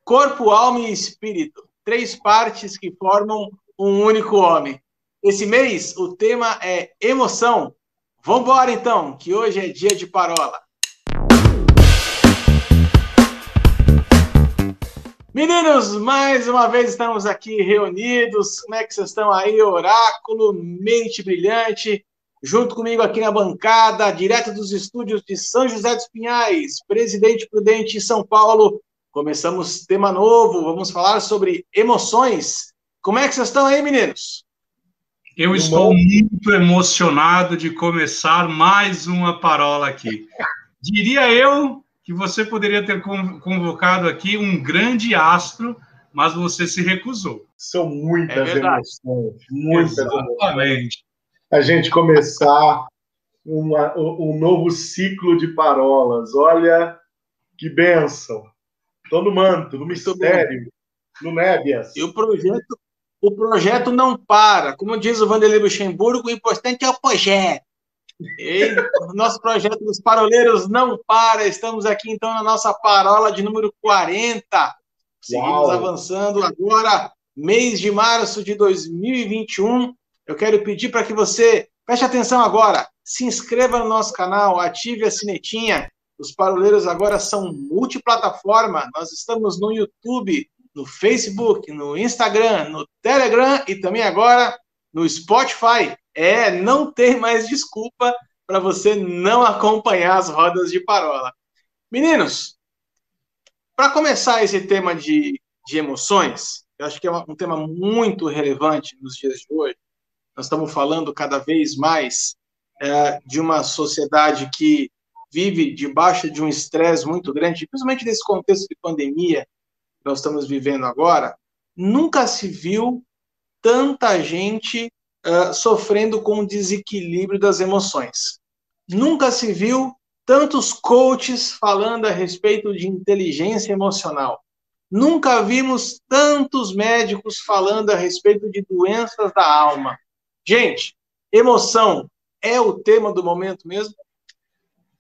corpo, alma e espírito. 3 partes que formam um único homem. Esse mês, o tema é emoção. Vamos embora, então, que hoje é dia de parola. Meninos, mais uma vez estamos aqui reunidos. Como é que vocês estão aí, Oráculo, Mente Brilhante? Junto comigo aqui na bancada, direto dos estúdios de São José dos Pinhais, Presidente Prudente, São Paulo. Começamos tema novo, vamos falar sobre emoções. Como é que vocês estão aí, meninos? Eu estou muito emocionado de começar mais uma parola aqui. Diria eu que você poderia ter convocado aqui um grande astro, mas você se recusou. São muitas emoções. Muitas Exatamente. Emoções. A gente começar um novo ciclo de parolas. Olha que bênção. Estou no manto, no mistério, no nébias. E o projeto não para. Como diz o Vanderlei Luxemburgo, o importante é o projeto. E o nosso projeto dos paroleiros não para. Estamos aqui, então, na nossa parola de número 40. Seguimos avançando agora, mês de março de 2021. Eu quero pedir para que você preste atenção agora. Se inscreva no nosso canal, ative a sinetinha. Os paroleiros agora são multiplataforma. Nós estamos no YouTube, no Facebook, no Instagram, no Telegram e também agora no Spotify. Não tem mais desculpa para você não acompanhar as rodas de parola. Meninos, para começar esse tema de emoções, eu acho que é um tema muito relevante nos dias de hoje. Nós estamos falando cada vez mais de uma sociedade que vive debaixo de um estresse muito grande, principalmente nesse contexto de pandemia que nós estamos vivendo agora. Nunca se viu tanta gente sofrendo com o desequilíbrio das emoções. Nunca se viu tantos coaches falando a respeito de inteligência emocional. Nunca vimos tantos médicos falando a respeito de doenças da alma. Gente, emoção é o tema do momento mesmo?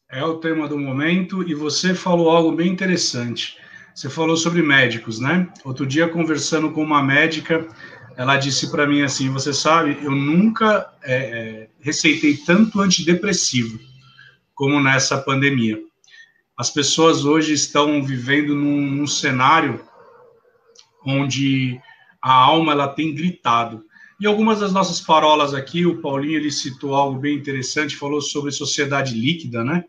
É o tema do momento, e você falou algo bem interessante. Você falou sobre médicos, né? Outro dia, conversando com uma médica, ela disse para mim assim, você sabe, eu nunca receitei tanto antidepressivo como nessa pandemia. As pessoas hoje estão vivendo num cenário onde a alma ela tem gritado. E algumas das nossas parolas aqui, o Paulinho ele citou algo bem interessante, falou sobre sociedade líquida, né?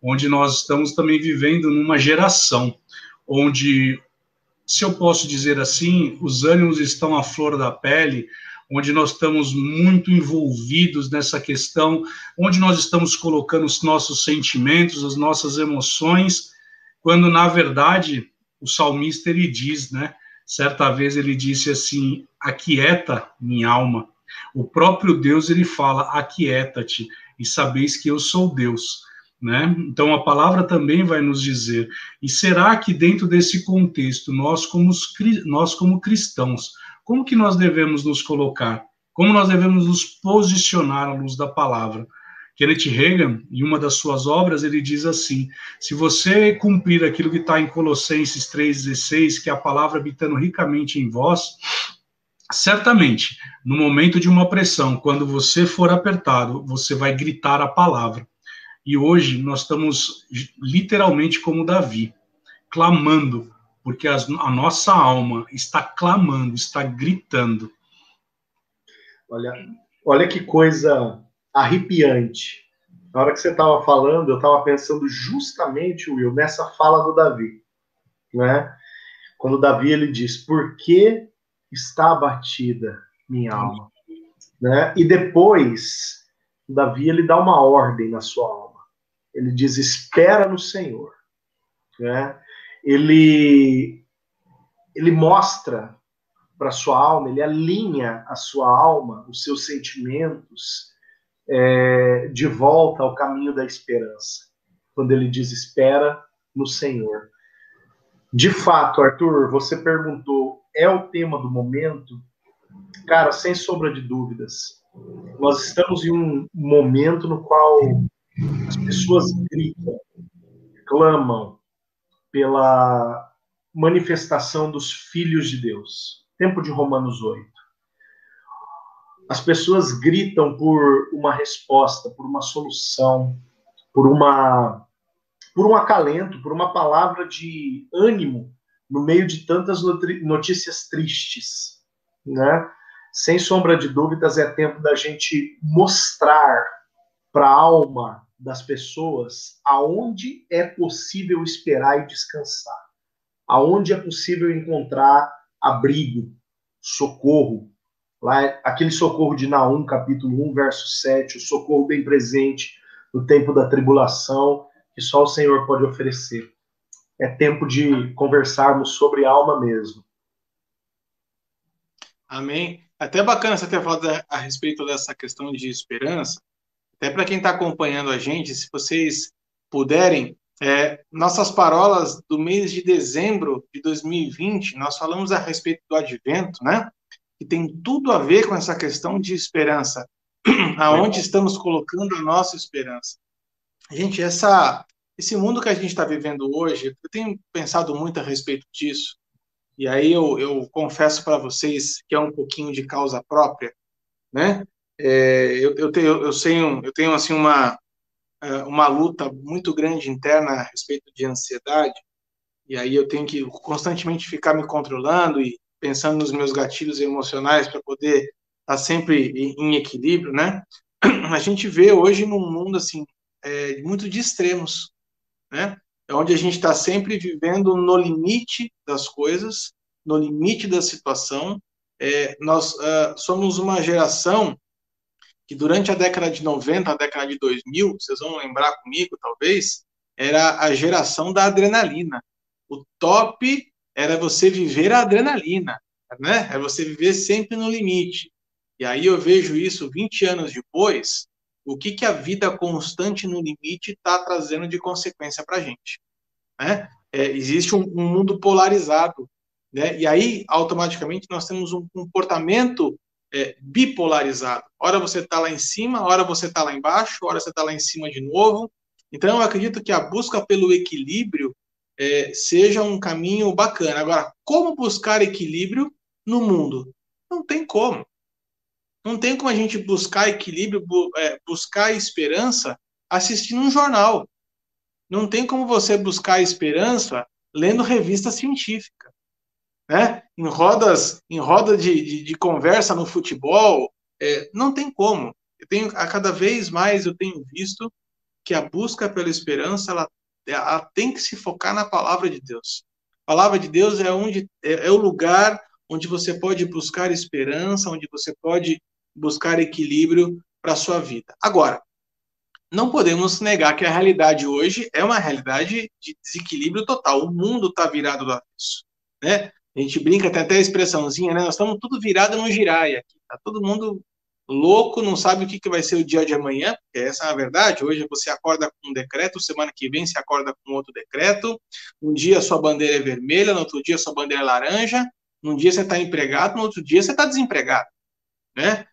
Onde nós estamos também vivendo numa geração onde, se eu posso dizer assim, os ânimos estão à flor da pele, onde nós estamos muito envolvidos nessa questão, onde nós estamos colocando os nossos sentimentos, as nossas emoções, quando, na verdade, o salmista, ele diz, né? Certa vez ele disse assim, aquieta minha alma. O próprio Deus, ele fala, aquieta-te e sabeis que eu sou Deus. Né? Então, a palavra também vai nos dizer, e será que dentro desse contexto, nós como cristãos, como que nós devemos nos colocar? Como nós devemos nos posicionar à luz da palavra? Kenneth Hagin, em uma das suas obras, ele diz assim, se você cumprir aquilo que está em Colossenses 3,16, que é a palavra habitando ricamente em vós, certamente, no momento de uma pressão, quando você for apertado, você vai gritar a palavra. E hoje nós estamos literalmente como Davi, clamando, porque a nossa alma está clamando, está gritando. Olha que coisa arrepiante. Na hora que você estava falando, eu estava pensando justamente, Will, nessa fala do Davi. Né? Quando Davi ele diz, por que está abatida minha alma? Né? E depois, Davi ele dá uma ordem na sua alma. Ele diz, espera no Senhor. Né? Ele mostra para a sua alma, ele alinha a sua alma, os seus sentimentos, de volta ao caminho da esperança. Quando ele diz, espera no Senhor. De fato, Arthur, você perguntou, é o tema do momento? Cara, sem sombra de dúvidas. Nós estamos em um momento no qual as pessoas gritam, clamam pela manifestação dos filhos de Deus. Tempo de Romanos 8. As pessoas gritam por uma resposta, por uma solução, por um acalento, por uma palavra de ânimo no meio de tantas notícias tristes, né? Sem sombra de dúvidas, é tempo da gente mostrar para a alma das pessoas aonde é possível esperar e descansar, aonde é possível encontrar abrigo, socorro. Lá, aquele socorro de Naum, capítulo 1, verso 7, o socorro bem presente no tempo da tribulação, que só o Senhor pode oferecer. É tempo de conversarmos sobre a alma mesmo. Amém. Até bacana você ter falado a respeito dessa questão de esperança. Até para quem está acompanhando a gente, se vocês puderem, nossas parolas do mês de dezembro de 2020, nós falamos a respeito do advento, né? Que tem tudo a ver com essa questão de esperança. Aonde estamos colocando a nossa esperança. Gente, esse mundo que a gente está vivendo hoje, eu tenho pensado muito a respeito disso. E aí eu confesso para vocês que é um pouquinho de causa própria, né? Eu tenho assim uma luta muito grande interna a respeito de ansiedade, e aí eu tenho que constantemente ficar me controlando e pensando nos meus gatilhos emocionais para poder estar sempre em equilíbrio, né? A gente vê hoje num mundo assim muito de extremos, né? É onde a gente está sempre vivendo no limite das coisas, no limite da situação. Nós somos uma geração que durante a década de 90, a década de 2000, vocês vão lembrar comigo, talvez, era a geração da adrenalina. O top era você viver a adrenalina, né? É você viver sempre no limite. E aí eu vejo isso 20 anos depois, o que a vida constante no limite está trazendo de consequência para a gente, né? Existe um mundo polarizado, né? E aí, automaticamente, nós temos um comportamento bipolarizado. Ora você está lá em cima, ora você está lá embaixo, ora você está lá em cima de novo. Então, eu acredito que a busca pelo equilíbrio seja um caminho bacana. Agora, como buscar equilíbrio no mundo? Não tem como. Não tem como a gente buscar equilíbrio, buscar esperança assistindo um jornal. Não tem como você buscar esperança lendo revista científica, né? Em roda de conversa no futebol, não tem como. A cada vez mais eu tenho visto que a busca pela esperança ela tem que se focar na palavra de Deus. A palavra de Deus é o lugar onde você pode buscar esperança, onde você pode buscar equilíbrio para a sua vida. Agora, não podemos negar que a realidade hoje é uma realidade de desequilíbrio total. O mundo está virado do avesso, né? A gente brinca, tem até a expressãozinha, né? Nós estamos tudo virado no giraia aqui. Tá todo mundo louco, não sabe o que vai ser o dia de amanhã, porque essa é a verdade. Hoje você acorda com um decreto, semana que vem você acorda com outro decreto. Um dia sua bandeira é vermelha, no outro dia sua bandeira é laranja. Num dia você está empregado, no outro dia você está desempregado, né?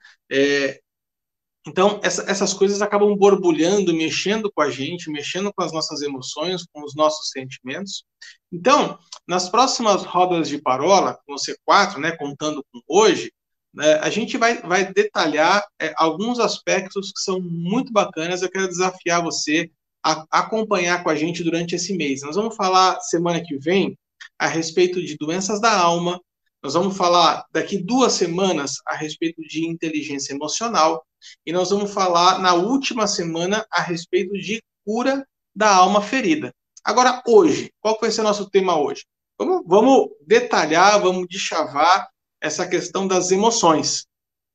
Então, essas coisas acabam borbulhando, mexendo com a gente, mexendo com as nossas emoções, com os nossos sentimentos. Então, nas próximas rodas de parola, no C4, né, contando com hoje, né, a gente vai detalhar alguns aspectos que são muito bacanas. Eu quero desafiar você a acompanhar com a gente durante esse mês. Nós vamos falar semana que vem a respeito de doenças da alma. Nós vamos falar daqui 2 semanas a respeito de inteligência emocional. E nós vamos falar na última semana a respeito de cura da alma ferida. Agora, hoje, qual vai ser o nosso tema hoje? Vamos detalhar, vamos deschavar essa questão das emoções,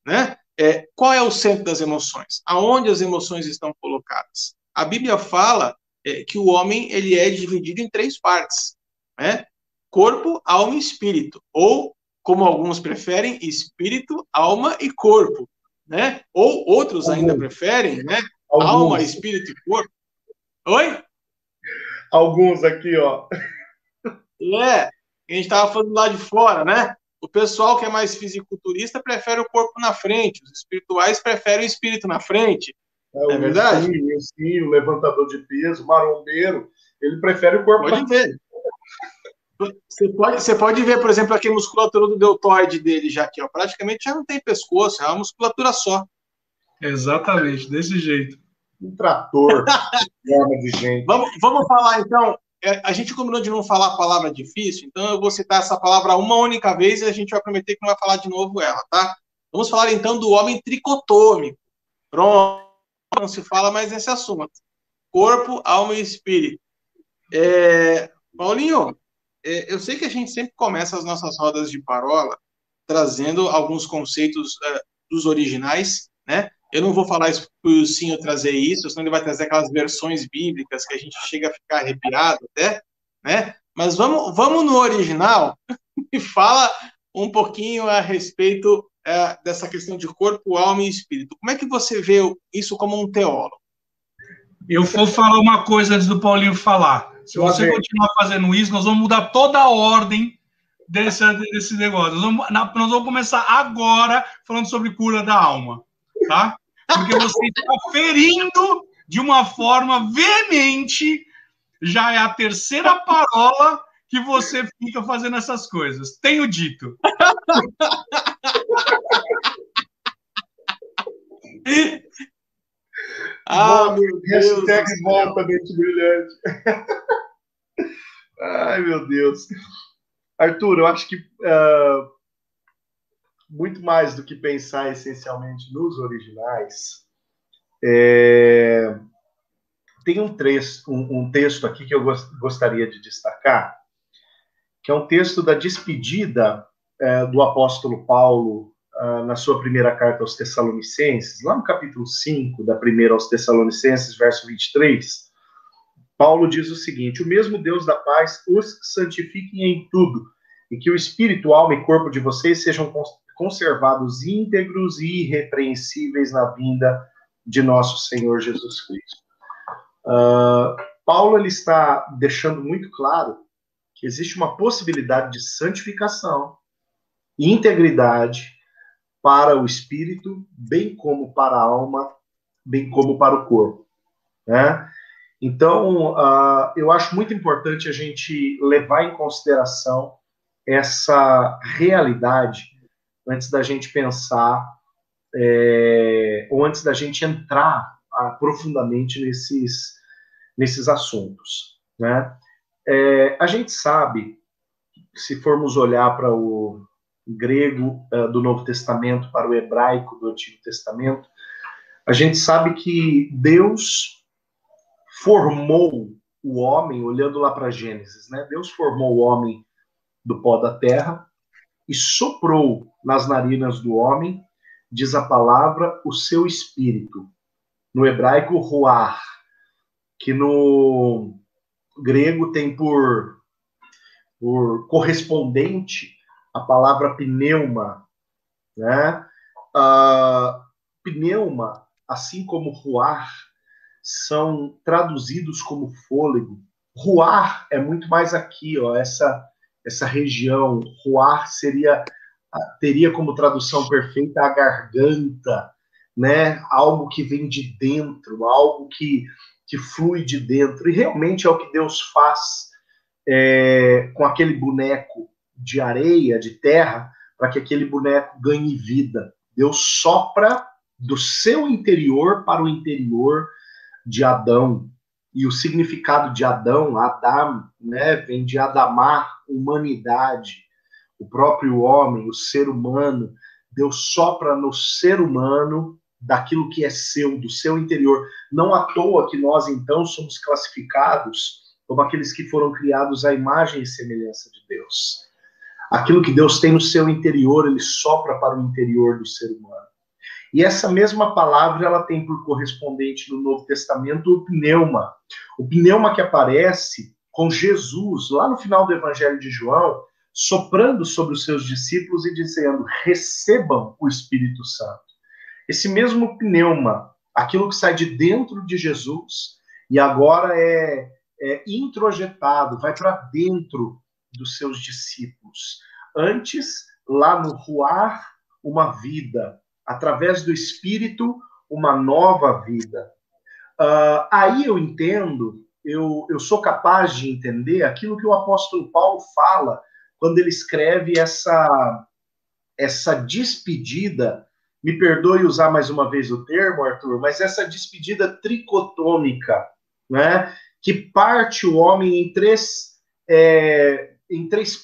né? Qual é o centro das emoções? Aonde as emoções estão colocadas? A Bíblia fala que o homem ele é dividido em 3 partes, né? Corpo, alma e espírito. Ou, como alguns preferem, espírito, alma e corpo, né? Ou outros ainda preferem, né? Alma, espírito e corpo. Oi? Alguns aqui, ó. A gente estava falando lá de fora, né? O pessoal que é mais fisiculturista prefere o corpo na frente, os espirituais preferem o espírito na frente. É verdade? Sim, o levantador de peso, o marombeiro, ele prefere o corpo Pode ver. Você pode ver, por exemplo, aqui a musculatura do deltoide dele já aqui, ó, praticamente já não tem pescoço, é uma musculatura só. Exatamente, desse jeito. Um trator, forma de gente. Vamos falar, então, a gente combinou de não falar a palavra difícil, então eu vou citar essa palavra uma única vez e a gente vai prometer que não vai falar de novo ela, tá? Vamos falar, então, do homem tricotômico. Pronto, não se fala mais nesse assunto. Corpo, alma e espírito. Paulinho, eu sei que a gente sempre começa as nossas rodas de parola trazendo alguns conceitos dos originais, né? Eu não vou falar isso para o Sinho trazer isso, senão ele vai trazer aquelas versões bíblicas que a gente chega a ficar arrepiado até, né? Mas vamos no original e fala um pouquinho a respeito dessa questão de corpo, alma e espírito. Como é que você vê isso como um teólogo? Eu vou falar uma coisa antes do Paulinho falar. Se você continuar fazendo isso, nós vamos mudar toda a ordem desse negócio. Nós vamos começar agora falando sobre cura da alma, tá? Porque você está ferindo de uma forma veemente, já é a terceira parola que você fica fazendo essas coisas. Tenho dito. Meu Deus. Hashtag volta, mente brilhante. Ai, meu Deus. Arthur, eu acho que muito mais do que pensar essencialmente nos originais, tem um texto aqui que eu gostaria de destacar, que é um texto da despedida do apóstolo Paulo na sua primeira carta aos Tessalonicenses, lá no capítulo 5 da primeira aos Tessalonicenses, verso 23, Paulo diz o seguinte: o mesmo Deus da paz os santifique em tudo, e que o espírito, alma e corpo de vocês sejam conservados íntegros e irrepreensíveis na vinda de nosso Senhor Jesus Cristo. Paulo ele está deixando muito claro que existe uma possibilidade de santificação e integridade para o espírito, bem como para a alma, bem como para o corpo, né? Então, eu acho muito importante a gente levar em consideração essa realidade antes da gente pensar, ou antes da gente entrar profundamente nesses assuntos, né? A gente sabe, se formos olhar para o grego do Novo Testamento, para o hebraico do Antigo Testamento, a gente sabe que Deus formou o homem, olhando lá para Gênesis, né? Deus formou o homem do pó da terra e soprou nas narinas do homem, diz a palavra, o seu espírito. No hebraico, ruach, que no grego tem por correspondente a palavra pneuma, né? Pneuma, assim como ruach, são traduzidos como fôlego. Ruach é muito mais aqui, ó, essa região. Ruach teria como tradução perfeita a garganta, né? Algo que vem de dentro, algo que flui de dentro. E realmente é o que Deus faz com aquele boneco de areia, de terra, para que aquele boneco ganhe vida. Deus sopra do seu interior para o interior de Adão. E o significado de Adão, Adam, né, vem de Adamar, humanidade, o próprio homem, o ser humano. Deus sopra no ser humano daquilo que é seu, do seu interior. Não à toa que nós, então, somos classificados como aqueles que foram criados à imagem e semelhança de Deus. Aquilo que Deus tem no seu interior, ele sopra para o interior do ser humano. E essa mesma palavra, ela tem por correspondente no Novo Testamento o pneuma. O pneuma que aparece com Jesus, lá no final do Evangelho de João, soprando sobre os seus discípulos e dizendo: recebam o Espírito Santo. Esse mesmo pneuma, aquilo que sai de dentro de Jesus e agora é introjetado, vai para dentro dos seus discípulos. Antes, lá no ruach, uma vida. Através do Espírito, uma nova vida. Aí eu entendo eu sou capaz de entender aquilo que o apóstolo Paulo fala quando ele escreve essa despedida, me perdoe usar mais uma vez o termo, Arthur, mas essa despedida tricotômica, né, que parte o homem em três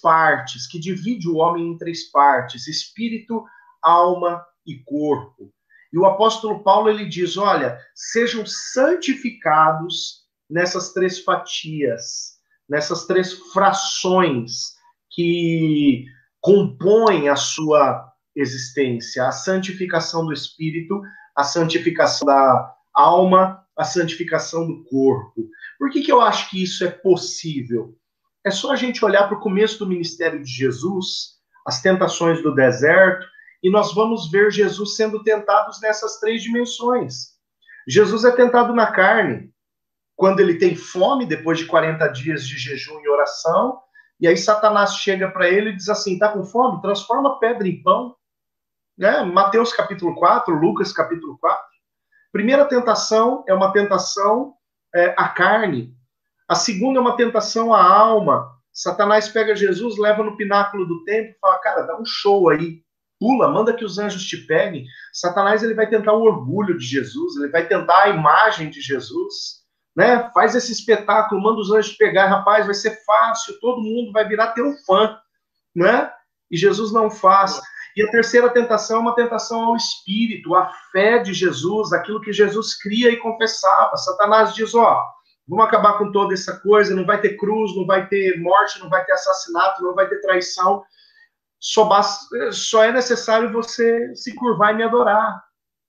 partes, que divide o homem em três partes, espírito, alma e corpo. E o apóstolo Paulo, ele diz, olha, sejam santificados nessas três fatias, nessas três frações que compõem a sua existência, a santificação do espírito, a santificação da alma, a santificação do corpo. Por que eu acho que isso é possível? É só a gente olhar para o começo do ministério de Jesus, as tentações do deserto, e nós vamos ver Jesus sendo tentado nessas três dimensões. Jesus é tentado na carne, quando ele tem fome, depois de 40 dias de jejum e oração, e aí Satanás chega para ele e diz assim, tá com fome? Transforma pedra em pão. Né? Mateus capítulo 4, Lucas capítulo 4. Primeira tentação é uma tentação à carne. A segunda é uma tentação à alma. Satanás pega Jesus, leva no pináculo do templo e fala, cara, dá um show aí. Pula, manda que os anjos te peguem. Satanás ele vai tentar o orgulho de Jesus, ele vai tentar a imagem de Jesus, né? Faz esse espetáculo, manda os anjos pegar, rapaz, vai ser fácil, todo mundo vai virar teu fã, né? E Jesus não faz. E a terceira tentação é uma tentação ao espírito, à fé de Jesus, aquilo que Jesus cria e confessava. Satanás diz, ó, vamos acabar com toda essa coisa, não vai ter cruz, não vai ter morte, não vai ter assassinato, não vai ter traição. Só é necessário você se curvar e me adorar.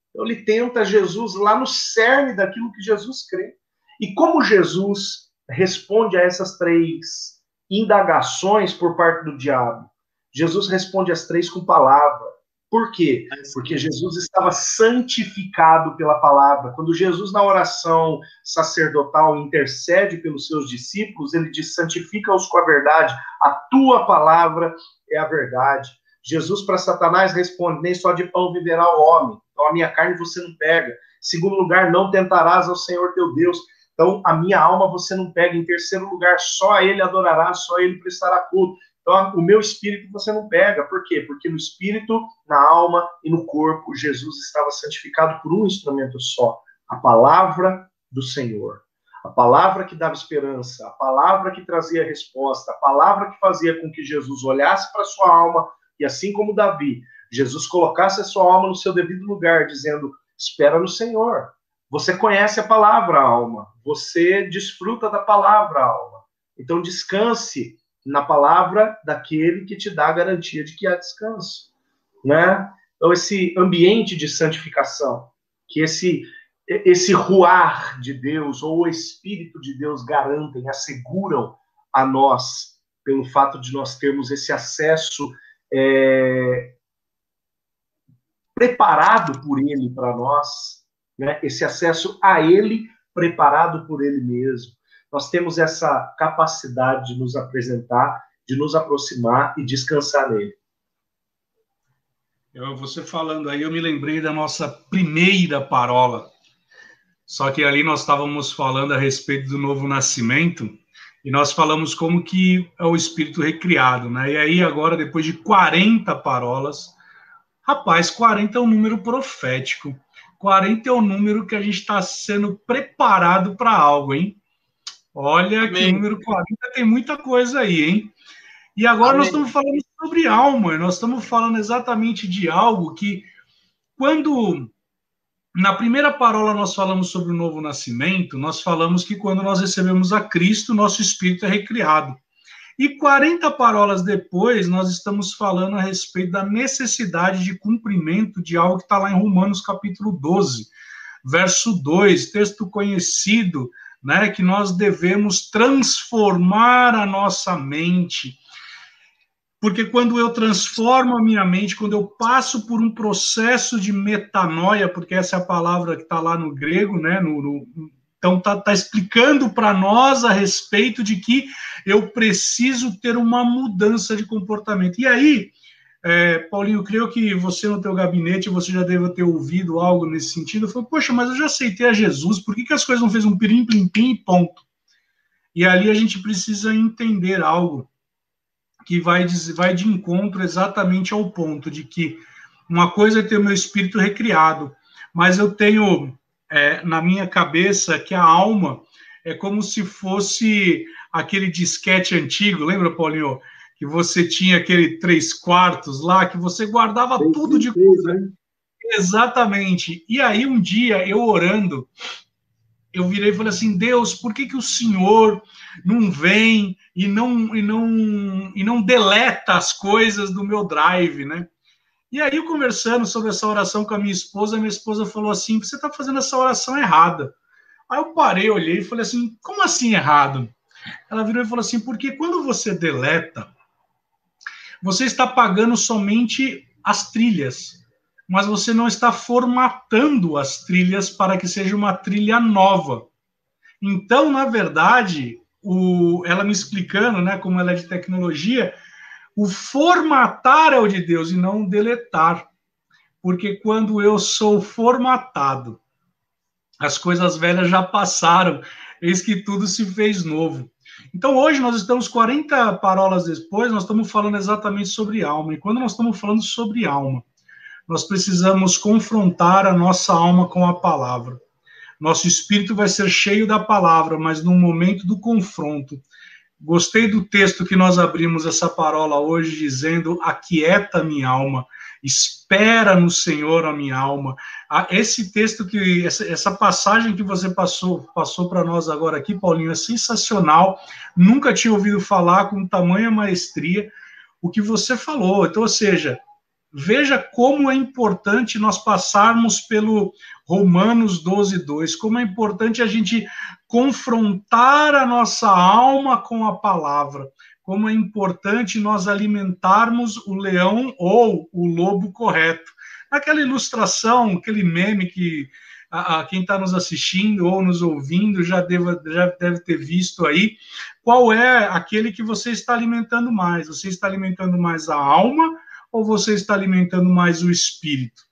Então ele tenta Jesus lá no cerne daquilo que Jesus crê. E como Jesus responde a essas três indagações por parte do diabo? Jesus responde as três com palavra. Por quê? Porque Jesus estava santificado pela palavra. Quando Jesus, na oração sacerdotal, intercede pelos seus discípulos, ele diz, santifica-os com a verdade, a tua palavra é a verdade. Jesus para Satanás responde, nem só de pão viverá o homem, então a minha carne você não pega. Em segundo lugar, não tentarás ao Senhor teu Deus, então a minha alma você não pega. Em terceiro lugar, só a ele adorará, só a ele prestará culto. Então, o meu espírito você não pega. Por quê? Porque no espírito, na alma e no corpo, Jesus estava santificado por um instrumento só, a palavra do Senhor. A palavra que dava esperança, a palavra que trazia resposta, a palavra que fazia com que Jesus olhasse para a sua alma e, assim como Davi, Jesus colocasse a sua alma no seu devido lugar, dizendo, espera no Senhor. Você conhece a palavra, alma. Você desfruta da palavra, alma. Então, descanse na palavra daquele que te dá a garantia de que há descanso, né? Então, esse ambiente de santificação, que esse ruar de Deus, ou o Espírito de Deus garantem, asseguram a nós, pelo fato de nós termos esse acesso preparado por Ele para nós, né? Esse acesso a Ele preparado por Ele mesmo. Nós temos essa capacidade de nos apresentar, de nos aproximar e descansar nele. Você falando aí, eu me lembrei da nossa primeira parola. Só que ali nós estávamos falando a respeito do novo nascimento e nós falamos como que é o espírito recriado, né? E aí agora, depois de 40 parolas, rapaz, 40 é um número profético. 40 é um número que a gente está sendo preparado para algo, hein? Olha, amém. Que o número 40 tem muita coisa aí, hein? E agora amém. Nós estamos falando sobre alma, nós estamos falando exatamente de algo que, quando, na primeira parola nós falamos sobre o novo nascimento, nós falamos que quando nós recebemos a Cristo, nosso espírito é recriado. E 40 parolas depois, nós estamos falando a respeito da necessidade de cumprimento de algo que está lá em Romanos capítulo 12, verso 2, texto conhecido, né, que nós devemos transformar a nossa mente, porque quando eu transformo a minha mente, quando eu passo por um processo de metanoia, porque essa é a palavra que está lá no grego, né, então está explicando para nós a respeito de que eu preciso ter uma mudança de comportamento. E aí, Paulinho, eu creio que você no teu gabinete, você já deve ter ouvido algo nesse sentido. Eu falei, poxa, mas eu já aceitei a Jesus, por que as coisas não fez um pirim, plim, pim e ponto? E ali a gente precisa entender algo que vai de encontro exatamente ao ponto de que uma coisa é ter o meu espírito recriado, mas eu tenho na minha cabeça que a alma é como se fosse aquele disquete antigo, lembra, Paulinho? Que você tinha aquele 3/4 lá, que você guardava tudo de coisa. Né? Exatamente. E aí um dia, eu orando, eu virei e falei assim, Deus, por que o Senhor não vem e não deleta as coisas do meu drive, né? E aí, eu conversando sobre essa oração com a minha esposa falou assim, você está fazendo essa oração errada. Aí eu parei, olhei e falei assim, como assim errado? Ela virou e falou assim, porque quando você deleta, você está pagando somente as trilhas, mas você não está formatando as trilhas para que seja uma trilha nova. Então, na verdade, ela me explicando, né, como ela é de tecnologia, o formatar é o de Deus e não o deletar. Porque quando eu sou formatado, as coisas velhas já passaram, eis que tudo se fez novo. Então, hoje nós estamos 40 parolas depois, nós estamos falando exatamente sobre alma. E quando nós estamos falando sobre alma, nós precisamos confrontar a nossa alma com a palavra. Nosso espírito vai ser cheio da palavra, mas no momento do confronto. Gostei do texto que nós abrimos essa parola hoje, dizendo, aquieta minha alma, espera no Senhor a minha alma. Esse texto, essa passagem que você passou para nós agora aqui, Paulinho, é sensacional. Nunca tinha ouvido falar com tamanha maestria o que você falou. Então, ou seja, veja como é importante nós passarmos pelo Romanos 12:2, como é importante a gente confrontar a nossa alma com a palavra, como é importante nós alimentarmos o leão ou o lobo correto. Aquela ilustração, aquele meme que quem está nos assistindo ou nos ouvindo já deve ter visto aí, qual é aquele que você está alimentando mais? Você está alimentando mais a alma ou você está alimentando mais o espírito?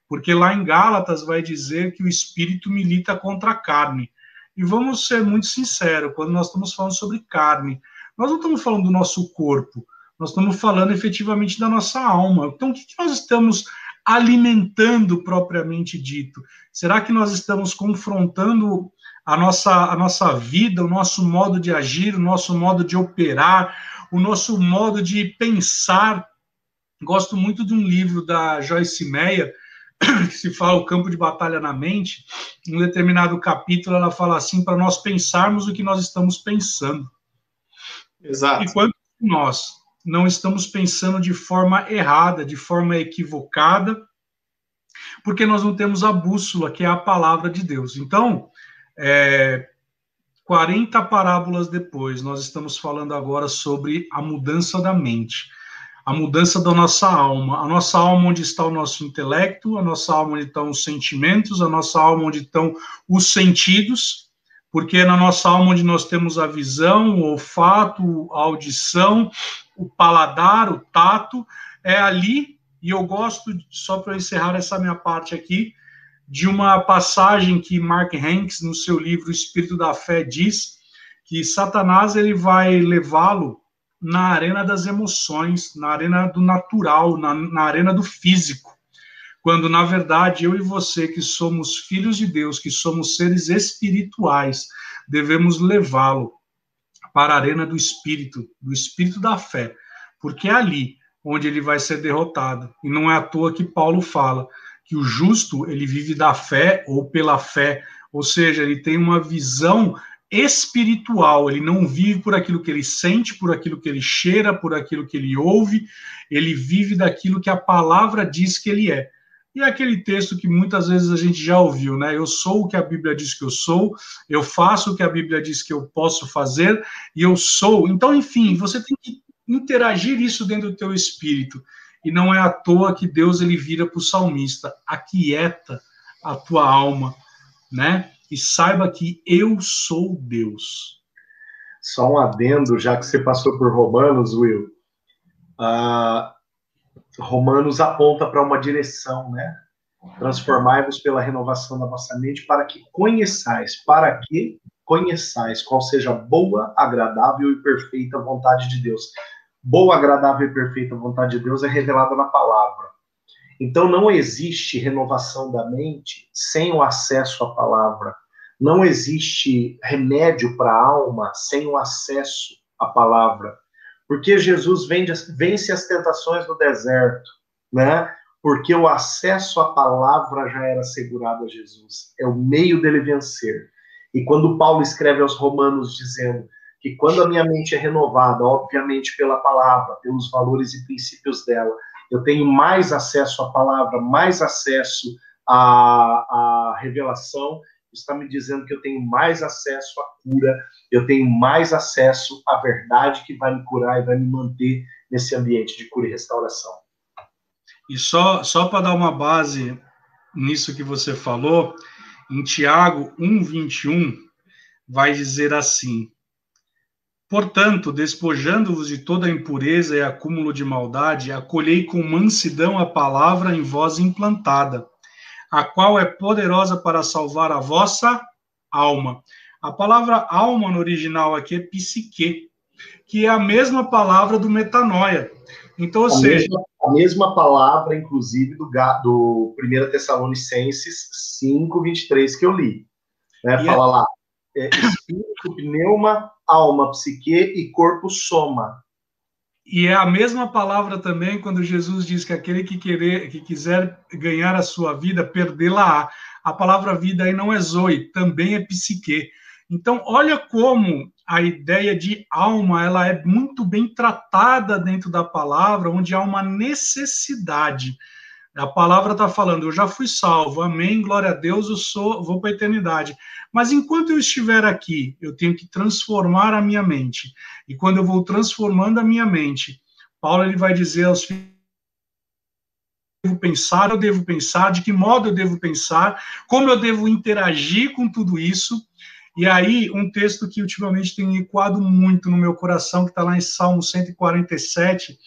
Porque lá em Gálatas vai dizer que o espírito milita contra a carne. E vamos ser muito sinceros, quando nós estamos falando sobre carne, nós não estamos falando do nosso corpo, nós estamos falando efetivamente da nossa alma. Então, o que nós estamos alimentando propriamente dito? Será que nós estamos confrontando a nossa vida, o nosso modo de agir, o nosso modo de operar, o nosso modo de pensar? Gosto muito de um livro da Joyce Meyer, que se fala o campo de batalha na mente. Em um determinado capítulo, ela fala assim, para nós pensarmos o que nós estamos pensando. Exato. E quando nós não estamos pensando de forma errada, de forma equivocada, porque nós não temos a bússola, que é a palavra de Deus. Então, 40 parábolas depois, nós estamos falando agora sobre a mudança da mente, a mudança da nossa alma. A nossa alma onde está o nosso intelecto, a nossa alma onde estão os sentimentos, a nossa alma onde estão os sentidos, porque é na nossa alma onde nós temos a visão, o olfato, a audição, o paladar, o tato, é ali. E eu gosto, só para encerrar essa minha parte aqui, de uma passagem que Mark Hanks, no seu livro O Espírito da Fé, diz que Satanás ele vai levá-lo na arena das emoções, na arena do natural, na arena do físico, quando, na verdade, eu e você, que somos filhos de Deus, que somos seres espirituais, devemos levá-lo para a arena do Espírito da fé, porque é ali onde ele vai ser derrotado. E não é à toa que Paulo fala que o justo, ele vive da fé ou pela fé, ou seja, ele tem uma visão espiritual, ele não vive por aquilo que ele sente, por aquilo que ele cheira, por aquilo que ele ouve, ele vive daquilo que a palavra diz que ele é. E é aquele texto que muitas vezes a gente já ouviu, né? Eu sou o que a Bíblia diz que eu sou, eu faço o que a Bíblia diz que eu posso fazer, e eu sou. Então, enfim, você tem que interagir isso dentro do teu espírito. E não é à toa que Deus ele vira para o salmista, aquieta a tua alma, né? E saiba que eu sou Deus. Só um adendo, já que você passou por Romanos, Will. Romanos aponta para uma direção, né? Transformai-vos pela renovação da vossa mente para que conheçais. Para quê? conheçais qual seja a boa, agradável e perfeita vontade de Deus. Boa, agradável e perfeita vontade de Deus é revelada na palavra. Então não existe renovação da mente sem o acesso à palavra. Não existe remédio para a alma sem o acesso à palavra. Porque Jesus vence as tentações do deserto, né? Porque o acesso à palavra já era assegurado a Jesus. É o meio dele vencer. E quando Paulo escreve aos Romanos dizendo que quando a minha mente é renovada, obviamente pela palavra, pelos valores e princípios dela, eu tenho mais acesso à palavra, mais acesso à revelação, está me dizendo que eu tenho mais acesso à cura, eu tenho mais acesso à verdade que vai me curar e vai me manter nesse ambiente de cura e restauração. E só para dar uma base nisso que você falou, em Tiago 1:21, vai dizer assim: portanto, despojando-vos de toda a impureza e acúmulo de maldade, acolhei com mansidão a palavra em vós implantada, a qual é poderosa para salvar a vossa alma. A palavra alma no original aqui é psique, que é a mesma palavra do metanoia. Então, ou seja... A mesma palavra, inclusive, do 1 Tessalonicenses 5:23 que eu li. Né? Fala lá, espírito, pneuma, alma, psique e corpo, soma. E é a mesma palavra também quando Jesus diz que aquele que quiser ganhar a sua vida, perdê-la-á. A palavra vida aí não é zoe, também é psique. Então, olha como a ideia de alma, ela é muito bem tratada dentro da palavra, onde há uma necessidade. A palavra está falando, eu já fui salvo, amém, glória a Deus, vou para a eternidade. Mas enquanto eu estiver aqui, eu tenho que transformar a minha mente. E quando eu vou transformando a minha mente, Paulo ele vai dizer aos filhos, eu devo pensar, de que modo eu devo pensar, como eu devo interagir com tudo isso. E aí, um texto que ultimamente tem ecoado muito no meu coração, que está lá em Salmo 147,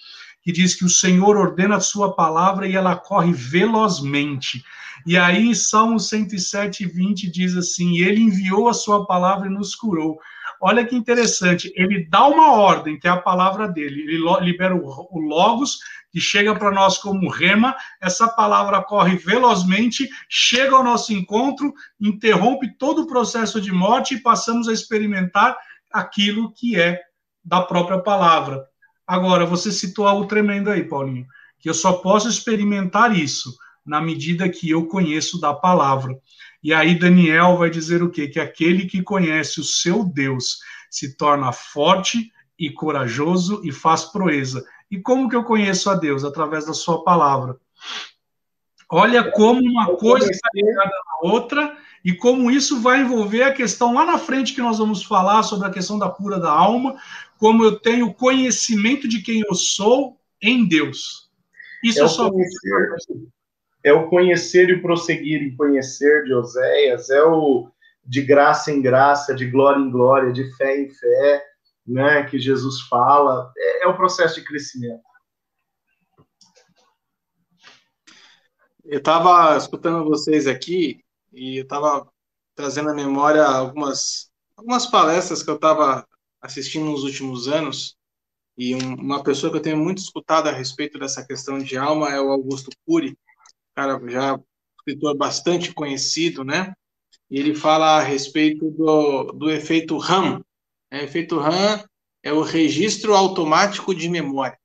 que diz que o Senhor ordena a sua palavra e ela corre velozmente. E aí, em Salmo 107:20, diz assim, ele enviou a sua palavra e nos curou. Olha que interessante, ele dá uma ordem, que é a palavra dele, ele libera o Logos, que chega para nós como rema, essa palavra corre velozmente, chega ao nosso encontro, interrompe todo o processo de morte e passamos a experimentar aquilo que é da própria palavra. Agora, você citou algo tremendo aí, Paulinho, que eu só posso experimentar isso na medida que eu conheço da palavra. E aí Daniel vai dizer o quê? Que aquele que conhece o seu Deus se torna forte e corajoso e faz proeza. E como que eu conheço a Deus? Através da sua palavra. Olha como uma coisa está ligada na outra e como isso vai envolver a questão lá na frente que nós vamos falar sobre a questão da cura da alma, como eu tenho conhecimento de quem eu sou em Deus. Isso é o conhecer e prosseguir em conhecer de Oséias, é o de graça em graça, de glória em glória, de fé em fé, né, que Jesus fala, é o processo de crescimento. Eu estava escutando vocês aqui e eu estava trazendo à memória algumas palestras que eu estava assistindo nos últimos anos, e uma pessoa que eu tenho muito escutado a respeito dessa questão de alma é o Augusto Cury, cara já escritor bastante conhecido, né? E ele fala a respeito do efeito RAM. O efeito RAM é o registro automático de memória.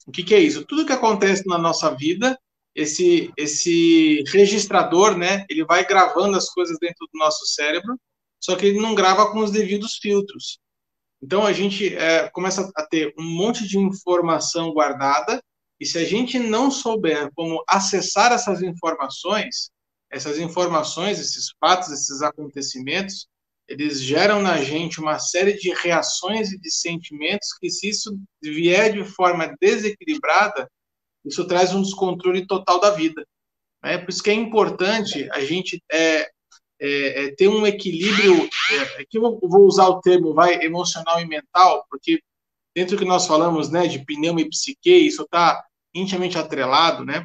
O que é isso? Tudo que acontece na nossa vida, esse registrador, né? Ele vai gravando as coisas dentro do nosso cérebro, só que ele não grava com os devidos filtros. Então, a gente começa a ter um monte de informação guardada, e se a gente não souber como acessar essas informações, esses fatos, esses acontecimentos, eles geram na gente uma série de reações e de sentimentos que, se isso vier de forma desequilibrada, isso traz um descontrole total da vida. Né? Por isso que é importante a gente ter um equilíbrio, aqui eu vou usar o termo emocional e mental, porque dentro do que nós falamos, né, de pneuma e psique, isso está intimamente atrelado, né?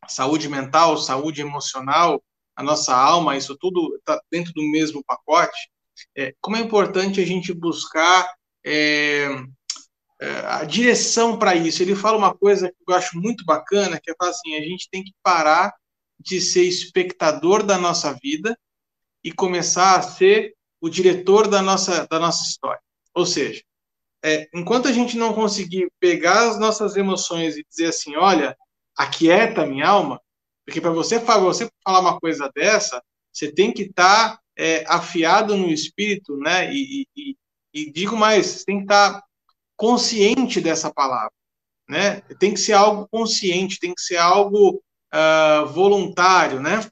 Saúde mental, saúde emocional, a nossa alma, isso tudo está dentro do mesmo pacote. como é importante a gente buscar a direção para isso. Ele fala uma coisa que eu acho muito bacana, que é assim, a gente tem que parar de ser espectador da nossa vida e começar a ser o diretor da nossa história. Ou seja, enquanto a gente não conseguir pegar as nossas emoções e dizer assim, olha, aquieta minha alma, porque para você falar uma coisa dessa, você tem que estar afiado no espírito, né? E digo mais, você tem que estar consciente dessa palavra, né? Tem que ser algo consciente, tem que ser algo voluntário, né?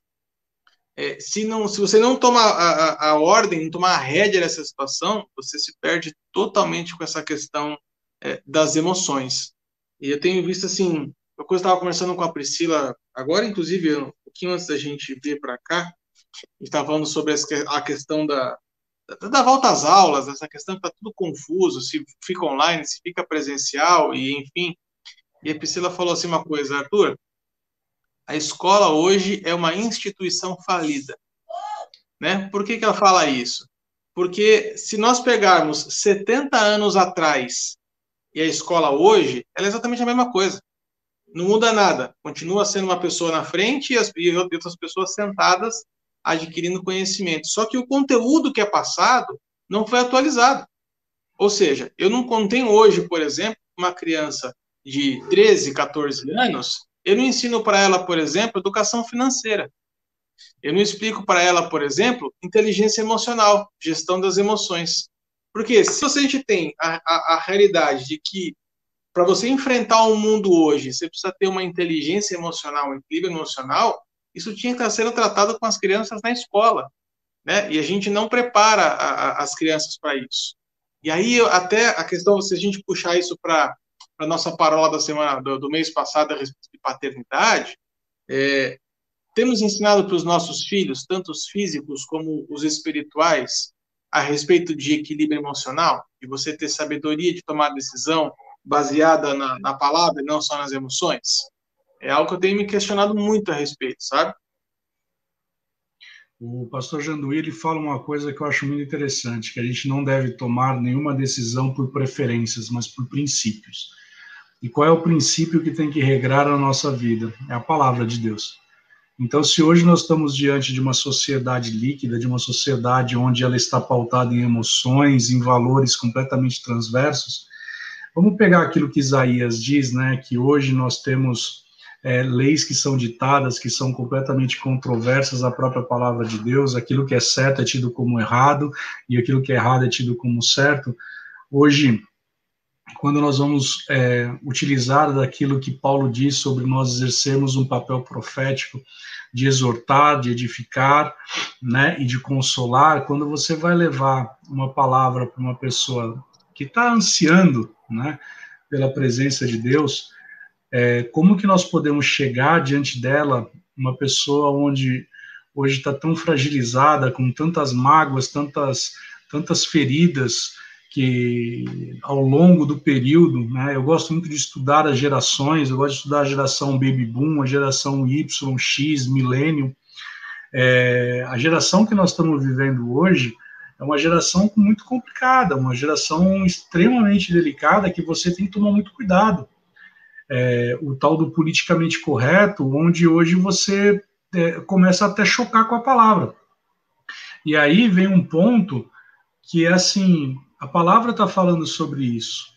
Se você não tomar a ordem, não tomar a rédea dessa situação, você se perde totalmente com essa questão das emoções. E eu tenho visto assim, uma coisa eu estava conversando com a Priscila agora, inclusive um pouquinho antes da gente vir para cá, a gente estava falando sobre a questão da volta às aulas, essa questão que está tudo confuso, se fica online, se fica presencial, e enfim. E a Priscila falou assim uma coisa, Arthur, a escola hoje é uma instituição falida. Né? Por que ela fala isso? Porque se nós pegarmos 70 anos atrás e a escola hoje, ela é exatamente a mesma coisa. Não muda nada. Continua sendo uma pessoa na frente e outras pessoas sentadas adquirindo conhecimento. Só que o conteúdo que é passado não foi atualizado. Ou seja, eu não tenho hoje, por exemplo, uma criança de 13, 14 anos, eu não ensino para ela, por exemplo, educação financeira. Eu não explico para ela, por exemplo, inteligência emocional, gestão das emoções. Porque se a gente tem a realidade de que para você enfrentar o mundo hoje, você precisa ter uma inteligência emocional, um equilíbrio emocional, isso tinha que estar sendo tratado com as crianças na escola, né? E a gente não prepara as crianças para isso. E aí, até a questão, se a gente puxar isso para a nossa parola da semana, do mês passado, a respeito de paternidade, temos ensinado para os nossos filhos, tanto os físicos como os espirituais, a respeito de equilíbrio emocional, de você ter sabedoria de tomar decisão baseada na palavra e não só nas emoções? É algo que eu tenho me questionado muito a respeito, sabe? O pastor Janduí, ele fala uma coisa que eu acho muito interessante, que a gente não deve tomar nenhuma decisão por preferências, mas por princípios. E qual é o princípio que tem que regrar a nossa vida? É a palavra de Deus. Então, se hoje nós estamos diante de uma sociedade líquida, de uma sociedade onde ela está pautada em emoções, em valores completamente transversos, vamos pegar aquilo que Isaías diz, né, que hoje nós temos leis que são ditadas, que são completamente controversas à própria palavra de Deus, aquilo que é certo é tido como errado, e aquilo que é errado é tido como certo. Hoje, quando nós vamos utilizar daquilo que Paulo diz sobre nós exercermos um papel profético, de exortar, de edificar, né, e de consolar, quando você vai levar uma palavra para uma pessoa que está ansiando, né, pela presença de Deus, como que nós podemos chegar diante dela, uma pessoa onde hoje está tão fragilizada, com tantas mágoas, tantas feridas, que ao longo do período, né, eu gosto muito de estudar as gerações, eu gosto de estudar a geração Baby Boom, a geração Y, X, Millennium. A geração que nós estamos vivendo hoje é uma geração muito complicada, uma geração extremamente delicada, que você tem que tomar muito cuidado. O tal do politicamente correto, onde hoje você começa até a chocar com a palavra. E aí vem um ponto que é assim, a palavra está falando sobre isso.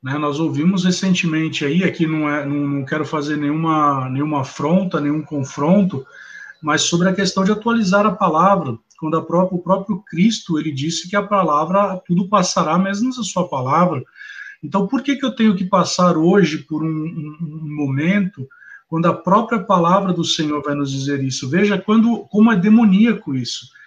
Né? Nós ouvimos recentemente aí, aqui não quero fazer nenhuma afronta, nenhum confronto, mas sobre a questão de atualizar a palavra, quando o próprio Cristo, ele disse que a palavra, tudo passará, mesmo a sua palavra. Então, por que eu tenho que passar hoje por um momento quando a própria palavra do Senhor vai nos dizer isso? Veja como é demoníaco isso.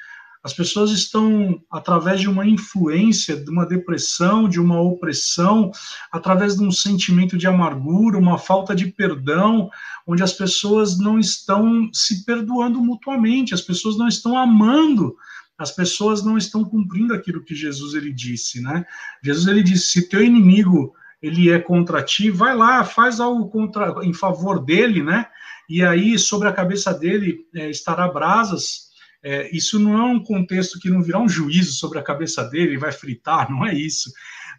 As pessoas estão, através de uma influência, de uma depressão, de uma opressão, através de um sentimento de amargura, uma falta de perdão, onde as pessoas não estão se perdoando mutuamente, as pessoas não estão amando, as pessoas não estão cumprindo aquilo que Jesus ele disse, né? Jesus ele disse, se teu inimigo ele é contra ti, vai lá, faz algo em favor dele, né? E aí sobre a cabeça dele estará brasas. Isso não é um contexto que não virá um juízo sobre a cabeça dele, ele vai fritar, não é isso.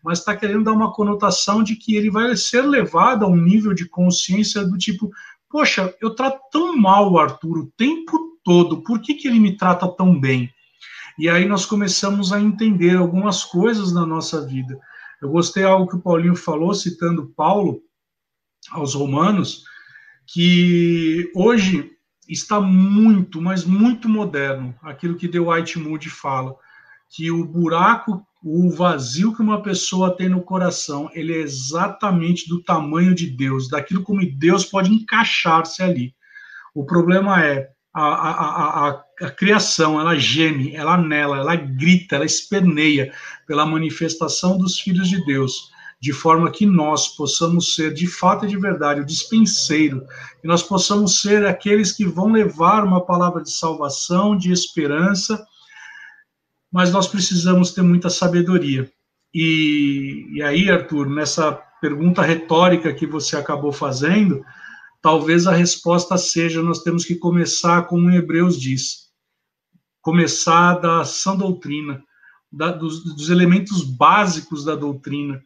Mas está querendo dar uma conotação de que ele vai ser levado a um nível de consciência do tipo, poxa, eu trato tão mal o Arthur o tempo todo, por que ele me trata tão bem? E aí nós começamos a entender algumas coisas na nossa vida. Eu gostei de algo que o Paulinho falou, citando Paulo aos Romanos, que hoje está muito, mas muito moderno, aquilo que The White Moody fala, que o buraco, o vazio que uma pessoa tem no coração, ele é exatamente do tamanho de Deus, daquilo como Deus pode encaixar-se ali. O problema é a criação, ela geme, ela anela, ela grita, ela esperneia pela manifestação dos filhos de Deus, de forma que nós possamos ser, de fato e de verdade, o dispenseiro, que nós possamos ser aqueles que vão levar uma palavra de salvação, de esperança, mas nós precisamos ter muita sabedoria. E aí, Arthur, nessa pergunta retórica que você acabou fazendo, talvez a resposta seja, nós temos que começar, como Hebreus diz, começar da sã doutrina, dos elementos básicos da doutrina,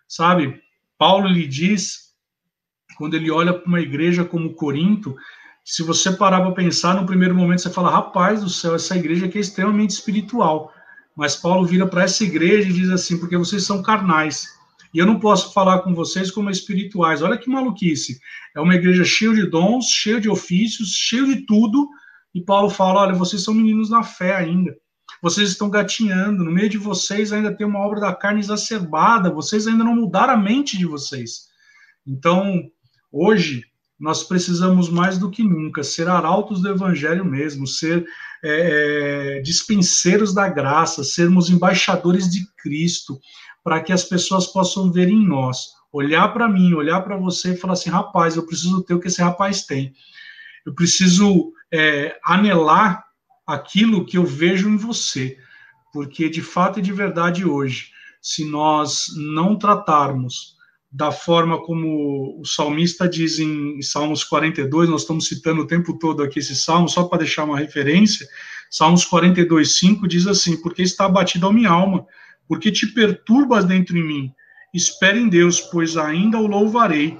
sabe? Paulo lhe diz, quando ele olha para uma igreja como Corinto, se você parar para pensar, no primeiro momento você fala, rapaz do céu, essa igreja aqui é extremamente espiritual. Mas Paulo vira para essa igreja e diz assim, porque vocês são carnais. E eu não posso falar com vocês como espirituais. Olha que maluquice. É uma igreja cheia de dons, cheia de ofícios, cheia de tudo. E Paulo fala, olha, vocês são meninos na fé ainda. Vocês estão gatinhando. No meio de vocês ainda tem uma obra da carne exacerbada. Vocês ainda não mudaram a mente de vocês. Então, hoje, nós precisamos mais do que nunca ser arautos do evangelho mesmo, ser dispenseiros da graça, sermos embaixadores de Cristo, para que as pessoas possam ver em nós, olhar para mim, olhar para você e falar assim, rapaz, eu preciso ter o que esse rapaz tem. Eu preciso anelar aquilo que eu vejo em você, porque de fato e de verdade hoje, se nós não tratarmos da forma como o salmista diz em Salmos 42, nós estamos citando o tempo todo aqui esse salmo, só para deixar uma referência, Salmos 42, 5 diz assim, porque está abatida a minha alma, porque te perturbas dentro em mim, espere em Deus, pois ainda o louvarei,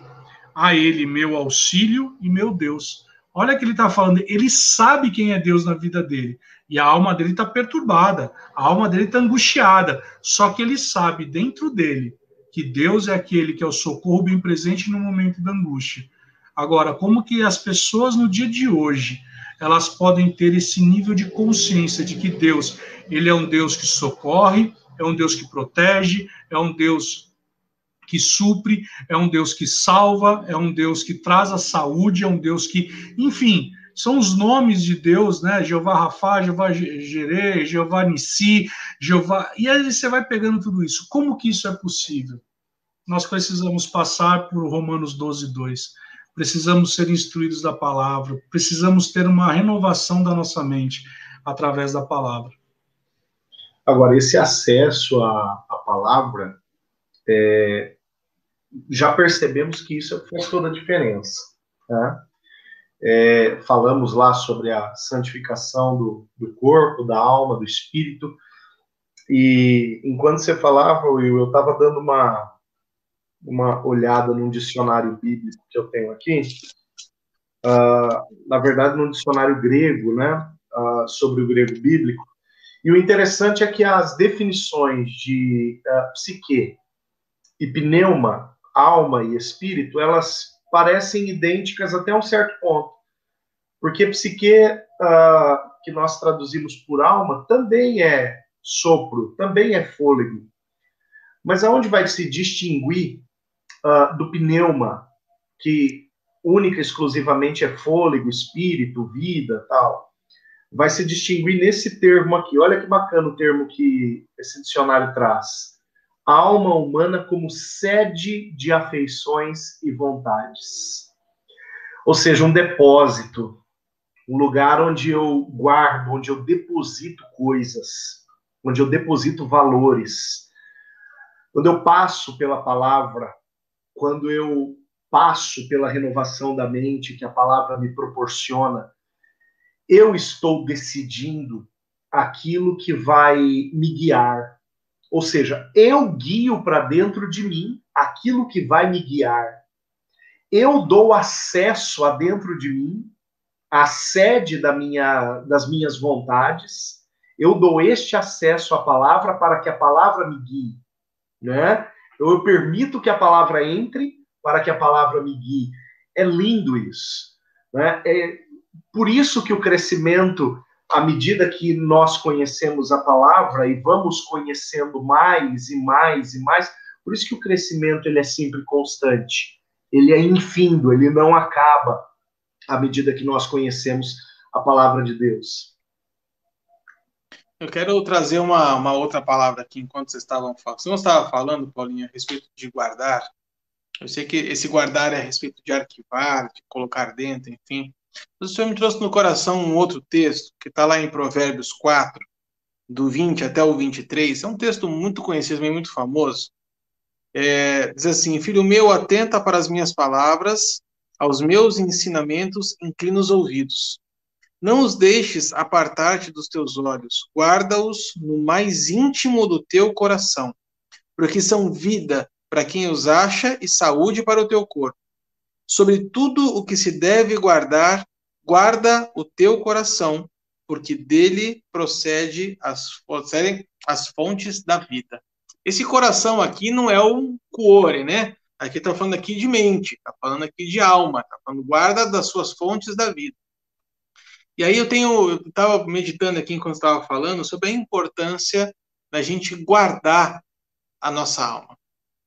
a ele meu auxílio e meu Deus. Olha o que ele está falando, ele sabe quem é Deus na vida dele, e a alma dele está perturbada, a alma dele está angustiada, só que ele sabe dentro dele que Deus é aquele que é o socorro bem presente no momento da angústia. Agora, como que as pessoas no dia de hoje, elas podem ter esse nível de consciência de que Deus, ele é um Deus que socorre, é um Deus que protege, é um Deus que supre, é um Deus que salva, é um Deus que traz a saúde, é um Deus que, enfim, são os nomes de Deus, né? Jeová Rafá, Jeová Jireh, Jeová Nissi, Jeová... E aí você vai pegando tudo isso. Como que isso é possível? Nós precisamos passar por Romanos 12, 2. Precisamos ser instruídos da palavra, precisamos ter uma renovação da nossa mente através da palavra. Agora, esse acesso à palavra, já percebemos que isso faz toda a diferença. Né? Falamos lá sobre a santificação do corpo, da alma, do espírito, e enquanto você falava, Will, eu estava dando uma olhada num dicionário bíblico que eu tenho aqui, na verdade num dicionário grego, né, sobre o grego bíblico, e o interessante é que as definições de psique e pneuma, alma e espírito, elas parecem idênticas até um certo ponto, porque psique, que nós traduzimos por alma, também é sopro, também é fôlego, mas aonde vai se distinguir do pneuma, que única e exclusivamente é fôlego, espírito, vida, tal, vai se distinguir nesse termo aqui. Olha que bacana o termo que esse dicionário traz. A alma humana como sede de afeições e vontades. Ou seja, um depósito, um lugar onde eu guardo, onde eu deposito coisas, onde eu deposito valores. Quando eu passo pela palavra, quando eu passo pela renovação da mente que a palavra me proporciona, eu estou decidindo aquilo que vai me guiar. Ou seja, eu guio para dentro de mim aquilo que vai me guiar. Eu dou acesso a dentro de mim, a sede das minhas vontades. Eu dou este acesso à palavra para que a palavra me guie, né? Eu permito que a palavra entre para que a palavra me guie. É lindo isso, né? É por isso que o crescimento, à medida que nós conhecemos a palavra e vamos conhecendo mais e mais e mais, por isso que o crescimento ele é sempre constante. Ele é infindo, ele não acaba à medida que nós conhecemos a palavra de Deus. Eu quero trazer uma outra palavra aqui enquanto vocês estavam falando. Você não estava falando, Paulinho, a respeito de guardar. Eu sei que esse guardar é a respeito de arquivar, de colocar dentro, enfim. Mas o Senhor me trouxe no coração um outro texto, que está lá em Provérbios 4, do 20 até o 23. É um texto muito conhecido, muito famoso. Diz assim: Filho meu, atenta para as minhas palavras, aos meus ensinamentos, inclina os ouvidos. Não os deixes apartar-te dos teus olhos, guarda-os no mais íntimo do teu coração, porque são vida para quem os acha e saúde para o teu corpo. Sobre tudo o que se deve guardar, guarda o teu coração, porque dele procedem as fontes da vida. Esse coração aqui não é o cuore, né? Aqui está falando aqui de mente, está falando aqui de alma, está falando guarda das suas fontes da vida. E aí eu estava meditando aqui enquanto estava falando sobre a importância da gente guardar a nossa alma,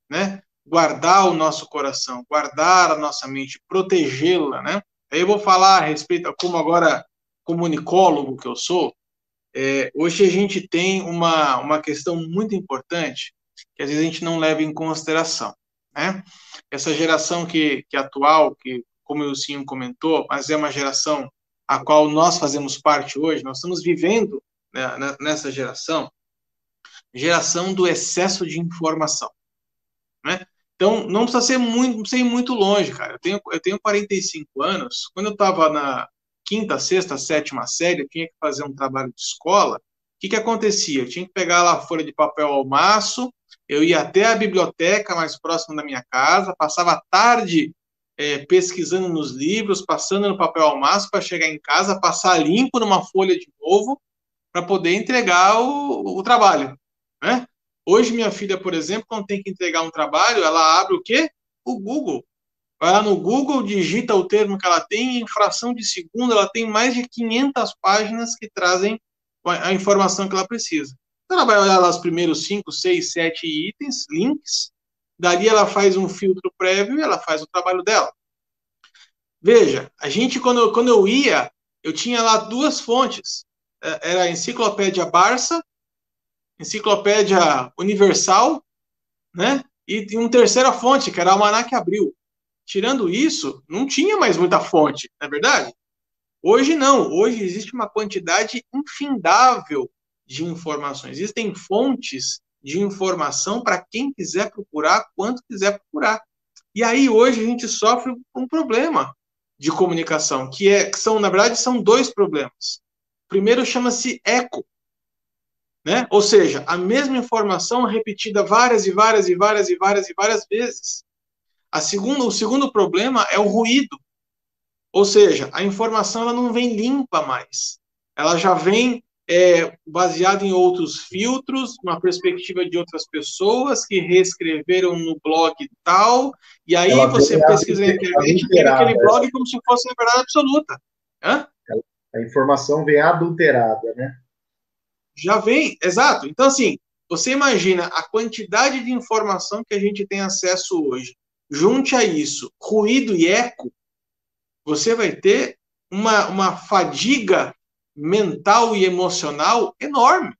né? Guardar o nosso coração, guardar a nossa mente, protegê-la, né? Aí eu vou falar a respeito, como agora comunicólogo que eu sou, hoje a gente tem uma questão muito importante que às vezes a gente não leva em consideração, né? Essa geração que atual, que como o Silvio comentou, mas é uma geração a qual nós fazemos parte hoje, nós estamos vivendo, né, nessa geração do excesso de informação, né? Então, não precisa ir muito longe, cara. Eu tenho 45 anos. Quando eu estava na quinta, sexta, sétima série, eu tinha que fazer um trabalho de escola. O que acontecia? Eu tinha que pegar lá a folha de papel ao maço, eu ia até a biblioteca mais próxima da minha casa, passava a tarde pesquisando nos livros, passando no papel ao maço para chegar em casa, passar limpo numa folha de novo, para poder entregar o trabalho, né? Hoje, minha filha, por exemplo, quando tem que entregar um trabalho, ela abre o quê? O Google. Vai lá no Google, digita o termo que ela tem, e em fração de segundo ela tem mais de 500 páginas que trazem a informação que ela precisa. Então, ela vai olhar lá os primeiros 5, 6, 7 itens, links, dali ela faz um filtro prévio e ela faz o trabalho dela. Veja, a gente, quando eu ia, eu tinha lá duas fontes. Era a Enciclopédia Barça, Enciclopédia Universal, né? E uma terceira fonte, que era o Almanac Abril. Tirando isso, não tinha mais muita fonte, não é verdade? Hoje não. Hoje existe uma quantidade infindável de informações. Existem fontes de informação para quem quiser procurar, quanto quiser procurar. E aí hoje a gente sofre um problema de comunicação, na verdade, são dois problemas. O primeiro chama-se eco, né? Ou seja, a mesma informação repetida várias e várias e várias e várias e várias vezes. O segundo problema é o ruído. Ou seja, a informação ela não vem limpa mais. Ela já vem baseada em outros filtros, uma perspectiva de outras pessoas que reescreveram no blog tal, e aí você pesquisa na internet e tem aquele blog como se fosse a verdade absoluta. Hã? A informação vem adulterada, né? Já vem, exato. Então, assim, você imagina a quantidade de informação que a gente tem acesso hoje. Junte a isso ruído e eco, você vai ter uma fadiga mental e emocional enorme.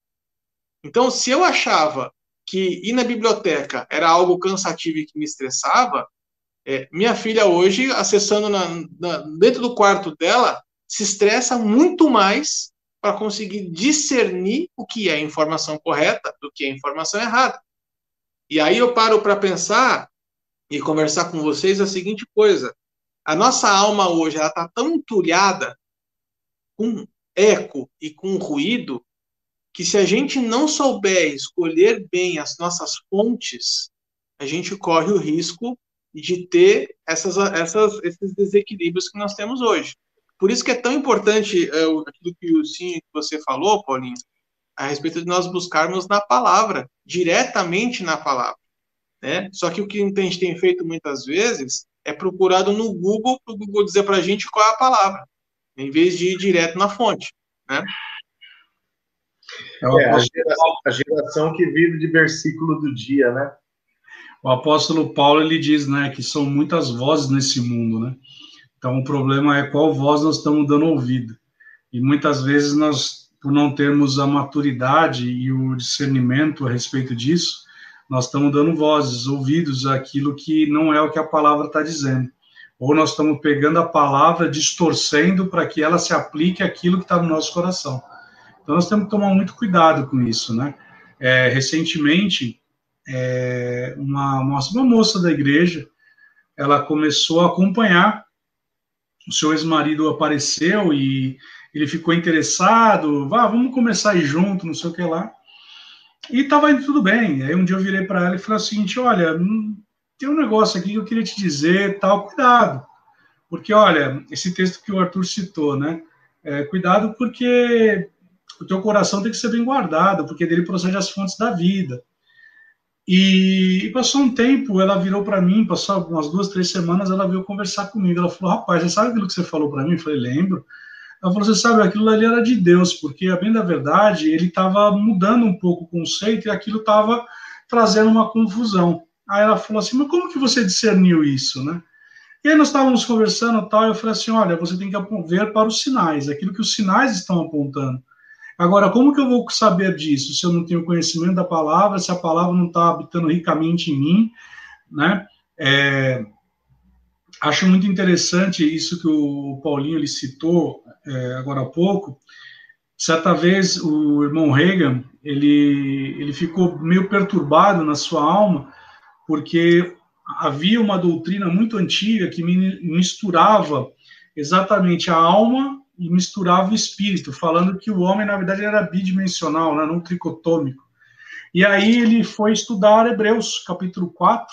Então, se eu achava que ir na biblioteca era algo cansativo e que me estressava, minha filha hoje, acessando dentro do quarto dela, se estressa muito mais para conseguir discernir o que é informação correta do que é informação errada. E aí eu paro para pensar e conversar com vocês a seguinte coisa: a nossa alma hoje ela está tão entulhada com eco e com ruído, que se a gente não souber escolher bem as nossas fontes, a gente corre o risco de ter esses desequilíbrios que nós temos hoje. Por isso que é tão importante aquilo que você falou, Paulinho, a respeito de nós buscarmos na palavra, diretamente na palavra, né? Só que o que a gente tem feito muitas vezes é procurado no Google, para o Google dizer para a gente qual é a palavra, em vez de ir direto na fonte, né? A geração que vive de versículo do dia, né? O apóstolo Paulo, ele diz, né, que são muitas vozes nesse mundo, né? Então, o problema é qual voz nós estamos dando ouvido. E muitas vezes nós, por não termos a maturidade e o discernimento a respeito disso, nós estamos dando vozes, ouvidos àquilo que não é o que a palavra está dizendo. Ou nós estamos pegando a palavra, distorcendo para que ela se aplique àquilo que está no nosso coração. Então, nós temos que tomar muito cuidado com isso, né? Recentemente, uma moça da igreja, ela começou a acompanhar, o seu ex-marido apareceu e ele ficou interessado, vamos começar a ir junto, não sei o que lá. E estava indo tudo bem. Aí um dia eu virei para ela e falei o seguinte, olha, tem um negócio aqui que eu queria te dizer, tal, cuidado. Porque, olha, esse texto que o Arthur citou, né? Cuidado porque o teu coração tem que ser bem guardado, porque dele procede as fontes da vida. E passou um tempo, ela virou para mim, passou umas 2, 3 semanas, ela veio conversar comigo. Ela falou, rapaz, você sabe aquilo que você falou para mim? Eu falei, lembro. Ela falou, você sabe, aquilo ali era de Deus, porque, a bem da verdade, ele estava mudando um pouco o conceito e aquilo estava trazendo uma confusão. Aí ela falou assim, mas como que você discerniu isso, né? E aí nós estávamos conversando e tal, e eu falei assim, olha, você tem que ver para os sinais, aquilo que os sinais estão apontando. Agora, como que eu vou saber disso se eu não tenho conhecimento da palavra, se a palavra não está habitando ricamente em mim, né? Acho muito interessante isso que o Paulinho ele citou agora há pouco. Certa vez, o irmão Reagan, ele ficou meio perturbado na sua alma, porque havia uma doutrina muito antiga que misturava exatamente a alma e misturava o espírito, falando que o homem, na verdade, era bidimensional, né, não tricotômico. E aí ele foi estudar Hebreus, capítulo 4,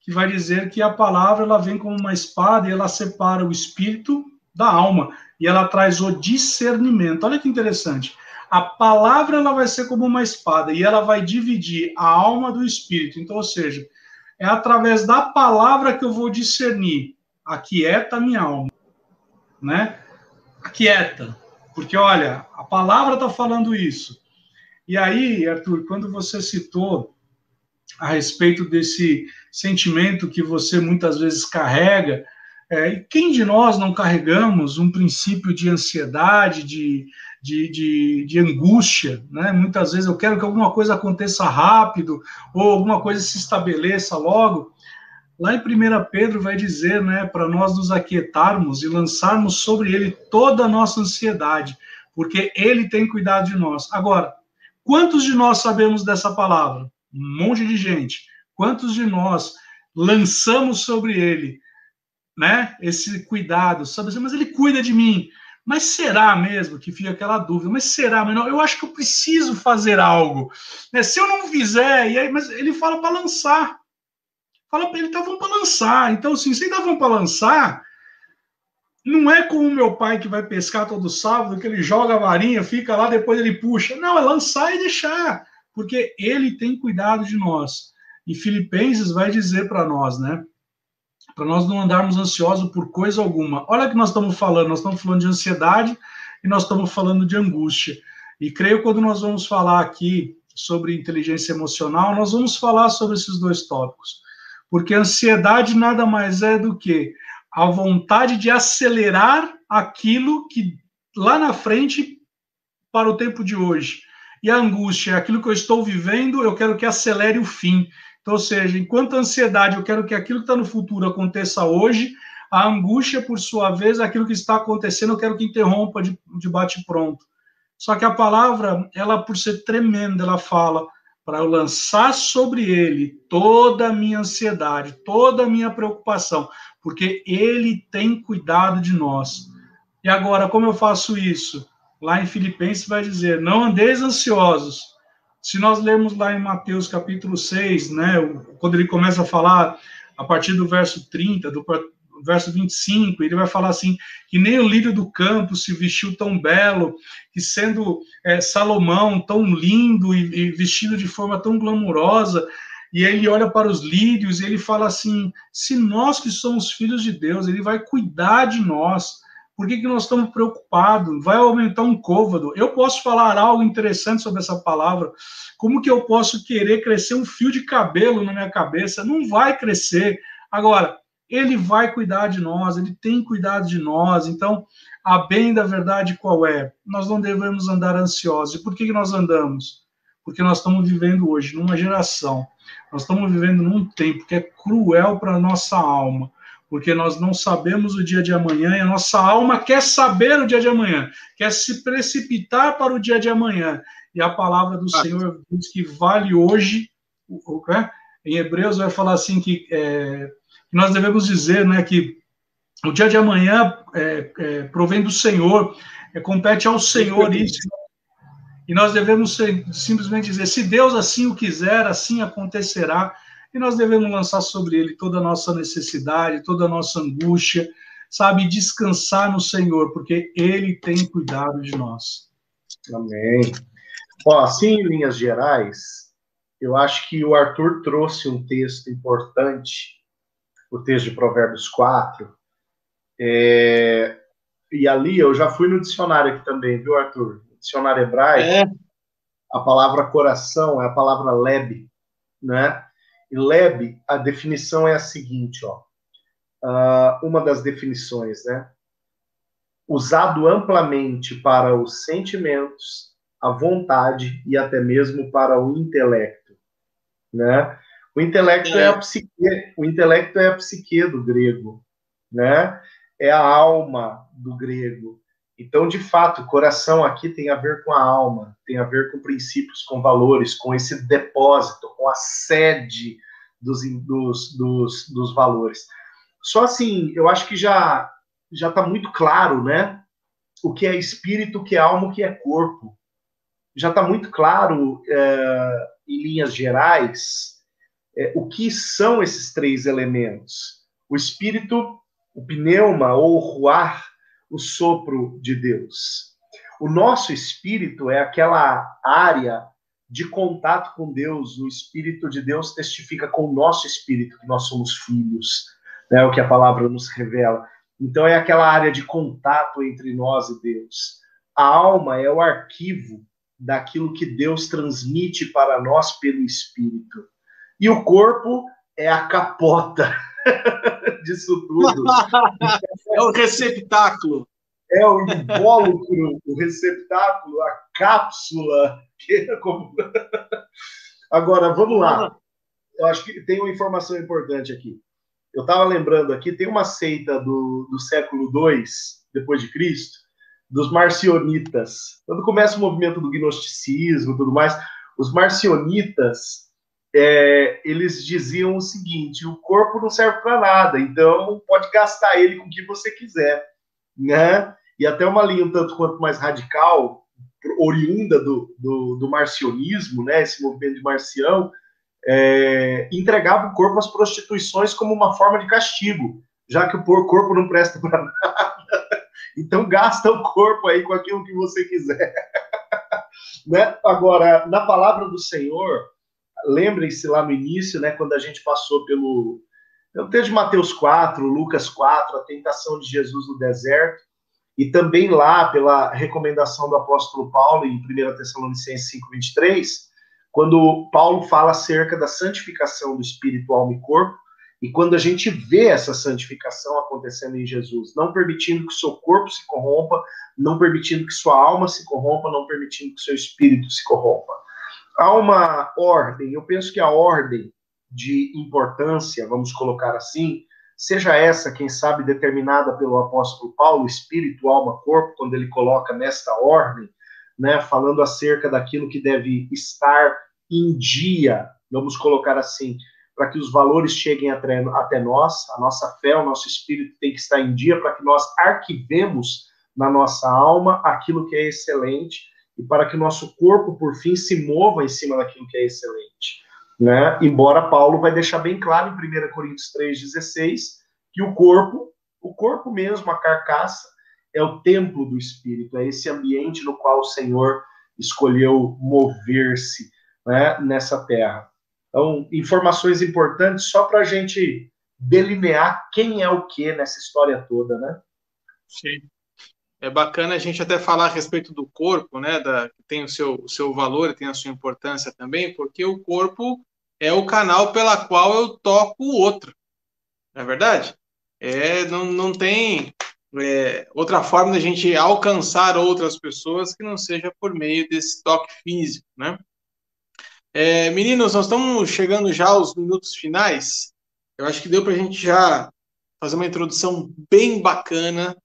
que vai dizer que a palavra ela vem como uma espada e ela separa o espírito da alma, e ela traz o discernimento. Olha que interessante. A palavra ela vai ser como uma espada, e ela vai dividir a alma do espírito. Então, ou seja, é através da palavra que eu vou discernir. Aquieta a minha alma, né? Aquieta. Porque, olha, a palavra está falando isso. E aí, Arthur, quando você citou a respeito desse sentimento que você muitas vezes carrega, quem de nós não carregamos um princípio de ansiedade, de angústia, né? Muitas vezes eu quero que alguma coisa aconteça rápido, ou alguma coisa se estabeleça logo. Lá em 1 Pedro vai dizer, né, para nós nos aquietarmos e lançarmos sobre ele toda a nossa ansiedade, porque ele tem cuidado de nós. Agora, quantos de nós sabemos dessa palavra? Um monte de gente. Quantos de nós lançamos sobre ele, né, esse cuidado? Sabe assim, mas ele cuida de mim. Mas será mesmo que fica aquela dúvida? Mas será? Mas não, eu acho que eu preciso fazer algo. Né? Se eu não fizer, e aí, mas ele fala para lançar. Fala para ele, tá, vamos para lançar. Então, assim, se ainda vão para lançar, não é como o meu pai que vai pescar todo sábado, que ele joga a varinha, fica lá, depois ele puxa. Não, é lançar e deixar, porque ele tem cuidado de nós. E Filipenses vai dizer para nós, né? Para nós não andarmos ansiosos por coisa alguma. Olha o que nós estamos falando de ansiedade e nós estamos falando de angústia. E creio que quando nós vamos falar aqui sobre inteligência emocional, nós vamos falar sobre esses dois tópicos. Porque a ansiedade nada mais é do que a vontade de acelerar aquilo que lá na frente para o tempo de hoje. E a angústia é aquilo que eu estou vivendo, eu quero que acelere o fim. Então, ou seja, enquanto a ansiedade eu quero que aquilo que está no futuro aconteça hoje, a angústia, por sua vez, é aquilo que está acontecendo, eu quero que interrompa de bate-pronto. Só que a palavra, ela por ser tremenda, ela fala para eu lançar sobre ele toda a minha ansiedade, toda a minha preocupação, porque ele tem cuidado de nós. E agora, como eu faço isso? lá em Filipenses vai dizer, não andeis ansiosos. Se nós lermos lá em Mateus capítulo 6, né, quando ele começa a falar, a partir do verso 30, do verso 25, ele vai falar assim, que nem o lírio do campo se vestiu tão belo, que sendo Salomão tão lindo e vestido de forma tão glamurosa, e ele olha para os lírios e ele fala assim, se nós que somos filhos de Deus, ele vai cuidar de nós, por que nós estamos preocupados? Vai aumentar um côvado. Eu posso falar algo interessante sobre essa palavra. Como que eu posso querer crescer um fio de cabelo na minha cabeça? Não vai crescer. Agora, ele vai cuidar de nós, ele tem cuidado de nós. Então, a bem da verdade qual é? Nós não devemos andar ansiosos. E por que nós andamos? Porque nós estamos vivendo hoje numa geração, nós estamos vivendo num tempo que é cruel para a nossa alma, porque nós não sabemos o dia de amanhã e a nossa alma quer saber o dia de amanhã, quer se precipitar para o dia de amanhã. E a palavra do Senhor diz que vale hoje, em Hebreus vai falar assim que nós devemos dizer, né, que o dia de amanhã provém do Senhor, compete ao Senhor isso. E nós devemos simplesmente dizer, se Deus assim o quiser, assim acontecerá. E nós devemos lançar sobre ele toda a nossa necessidade, toda a nossa angústia, sabe, descansar no Senhor, porque ele tem cuidado de nós. Amém. Ó, assim, em linhas gerais, eu acho que o Arthur trouxe um texto importante, o texto de Provérbios 4, e ali eu já fui no dicionário aqui também, viu, Arthur? No dicionário hebraico, a palavra coração é a palavra leb, né? E leb, a definição é a seguinte, ó. Uma das definições, né? Usado amplamente para os sentimentos, a vontade e até mesmo para o intelecto, né? O intelecto é a psique, o intelecto é a psique do grego, né? É a alma do grego. Então, de fato, o coração aqui tem a ver com a alma, tem a ver com princípios, com valores, com esse depósito, com a sede dos valores. Só assim, eu acho que já está muito claro, né? O que é espírito, o que é alma, o que é corpo. Já está muito claro, em linhas gerais, o que são esses três elementos. O espírito, o pneuma ou o ruar, o sopro de Deus. O nosso espírito é aquela área de contato com Deus. O Espírito de Deus testifica com o nosso espírito que nós somos filhos, né? O que a palavra nos revela. Então é aquela área de contato entre nós e Deus. A alma é o arquivo daquilo que Deus transmite para nós pelo Espírito. E o corpo é a capota disso tudo. É o receptáculo. É o invólucro, o receptáculo, a cápsula. Agora, vamos lá. Eu acho que tem uma informação importante aqui. Eu estava lembrando aqui, tem uma seita do século II, depois de Cristo, dos marcionitas. Quando começa o movimento do gnosticismo e tudo mais, os marcionitas, eles diziam o seguinte, o corpo não serve para nada, então pode gastar ele com o que você quiser, né? E até uma linha um tanto quanto mais radical, oriunda do marcionismo, né? Esse movimento de Marcião, entregava o corpo às prostituições como uma forma de castigo, já que o corpo não presta para nada. Então gasta o corpo aí com aquilo que você quiser. Né? Agora, na palavra do Senhor, lembrem-se lá no início, né, quando a gente passou pelo texto de Mateus 4, Lucas 4, a tentação de Jesus no deserto, e também lá pela recomendação do apóstolo Paulo em 1 Tessalonicenses 5:23, quando Paulo fala acerca da santificação do espírito, alma e corpo, e quando a gente vê essa santificação acontecendo em Jesus, não permitindo que o seu corpo se corrompa, não permitindo que sua alma se corrompa, não permitindo que o seu espírito se corrompa. Há uma ordem, eu penso que a ordem de importância, vamos colocar assim, seja essa, quem sabe, determinada pelo apóstolo Paulo, espírito, alma, corpo, quando ele coloca nesta ordem, né, falando acerca daquilo que deve estar em dia, vamos colocar assim, para que os valores cheguem até nós, a nossa fé, o nosso espírito tem que estar em dia para que nós arquivemos na nossa alma aquilo que é excelente e para que o nosso corpo, por fim, se mova em cima daquilo que é excelente. Né? Embora Paulo vai deixar bem claro em 1 Coríntios 3,16 que o corpo mesmo, a carcaça, é o templo do Espírito, é esse ambiente no qual o Senhor escolheu mover-se, né, nessa terra. Então, informações importantes só para a gente delinear quem é o que nessa história toda, né? Sim. É bacana a gente até falar a respeito do corpo, né, que tem o seu valor e tem a sua importância também, porque o corpo é o canal pela qual eu toco o outro, não é verdade? Não tem outra forma da gente alcançar outras pessoas que não seja por meio desse toque físico, né? Meninos, nós estamos chegando já aos minutos finais. Eu acho que deu para a gente já fazer uma introdução bem bacana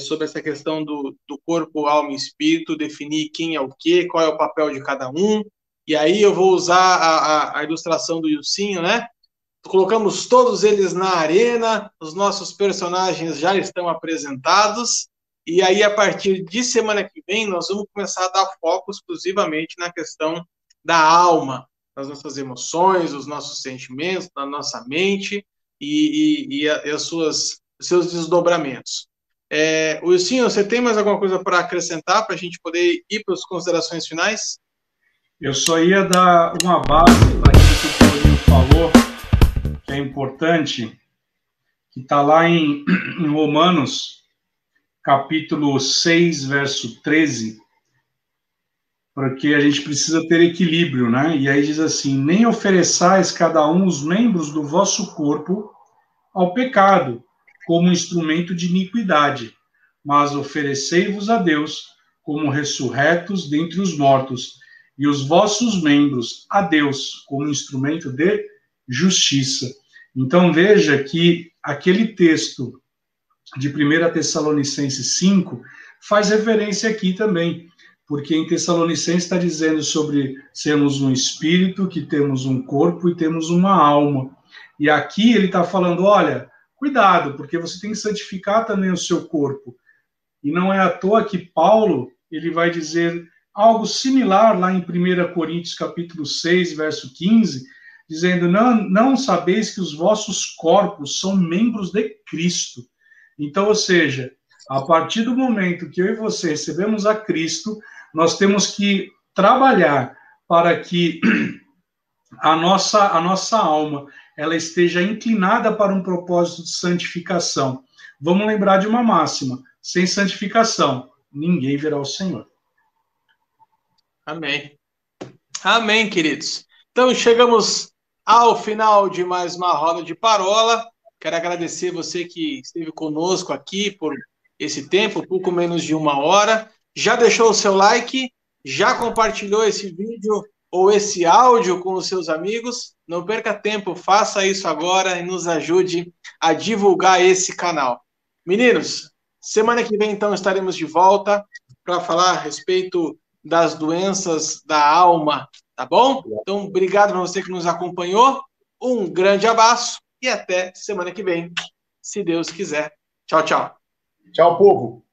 sobre essa questão do corpo, alma e espírito, definir quem é o quê, qual é o papel de cada um. E aí eu vou usar a ilustração do Ilcinho, né? Colocamos todos eles na arena, os nossos personagens já estão apresentados, e aí a partir de semana que vem nós vamos começar a dar foco exclusivamente na questão da alma, das nossas emoções, dos nossos sentimentos, da nossa mente e os seus desdobramentos. Wilson, você tem mais alguma coisa para acrescentar para a gente poder ir para as considerações finais? Eu só ia dar uma base para aquilo que o Paulinho falou, que é importante, que está lá em Romanos, capítulo 6, verso 13, porque a gente precisa ter equilíbrio, né? E aí diz assim: nem ofereçais cada um os membros do vosso corpo ao pecado, como instrumento de iniquidade, mas oferecei-vos a Deus como ressurretos dentre os mortos, e os vossos membros a Deus como instrumento de justiça. Então veja que aquele texto de 1 Tessalonicenses 5 faz referência aqui também, porque em Tessalonicenses está dizendo sobre sermos um espírito, que temos um corpo e temos uma alma. E aqui ele está falando, olha, cuidado, porque você tem que santificar também o seu corpo. E não é à toa que Paulo ele vai dizer algo similar lá em 1 Coríntios capítulo 6, verso 15, dizendo, não sabeis que os vossos corpos são membros de Cristo. Então, ou seja, a partir do momento que eu e você recebemos a Cristo, nós temos que trabalhar para que a nossa alma ela esteja inclinada para um propósito de santificação. Vamos lembrar de uma máxima: sem santificação, ninguém verá o Senhor. Amém. Amém, queridos. Então, chegamos ao final de mais uma roda de parola. Quero agradecer você que esteve conosco aqui por esse tempo, pouco menos de 1 hora. Já deixou o seu like? Já compartilhou esse vídeo ou esse áudio com os seus amigos? Não perca tempo, faça isso agora e nos ajude a divulgar esse canal. Meninos, semana que vem, então, estaremos de volta para falar a respeito das doenças da alma, tá bom? Então, obrigado a você que nos acompanhou, um grande abraço e até semana que vem, se Deus quiser. Tchau, tchau. Tchau, povo.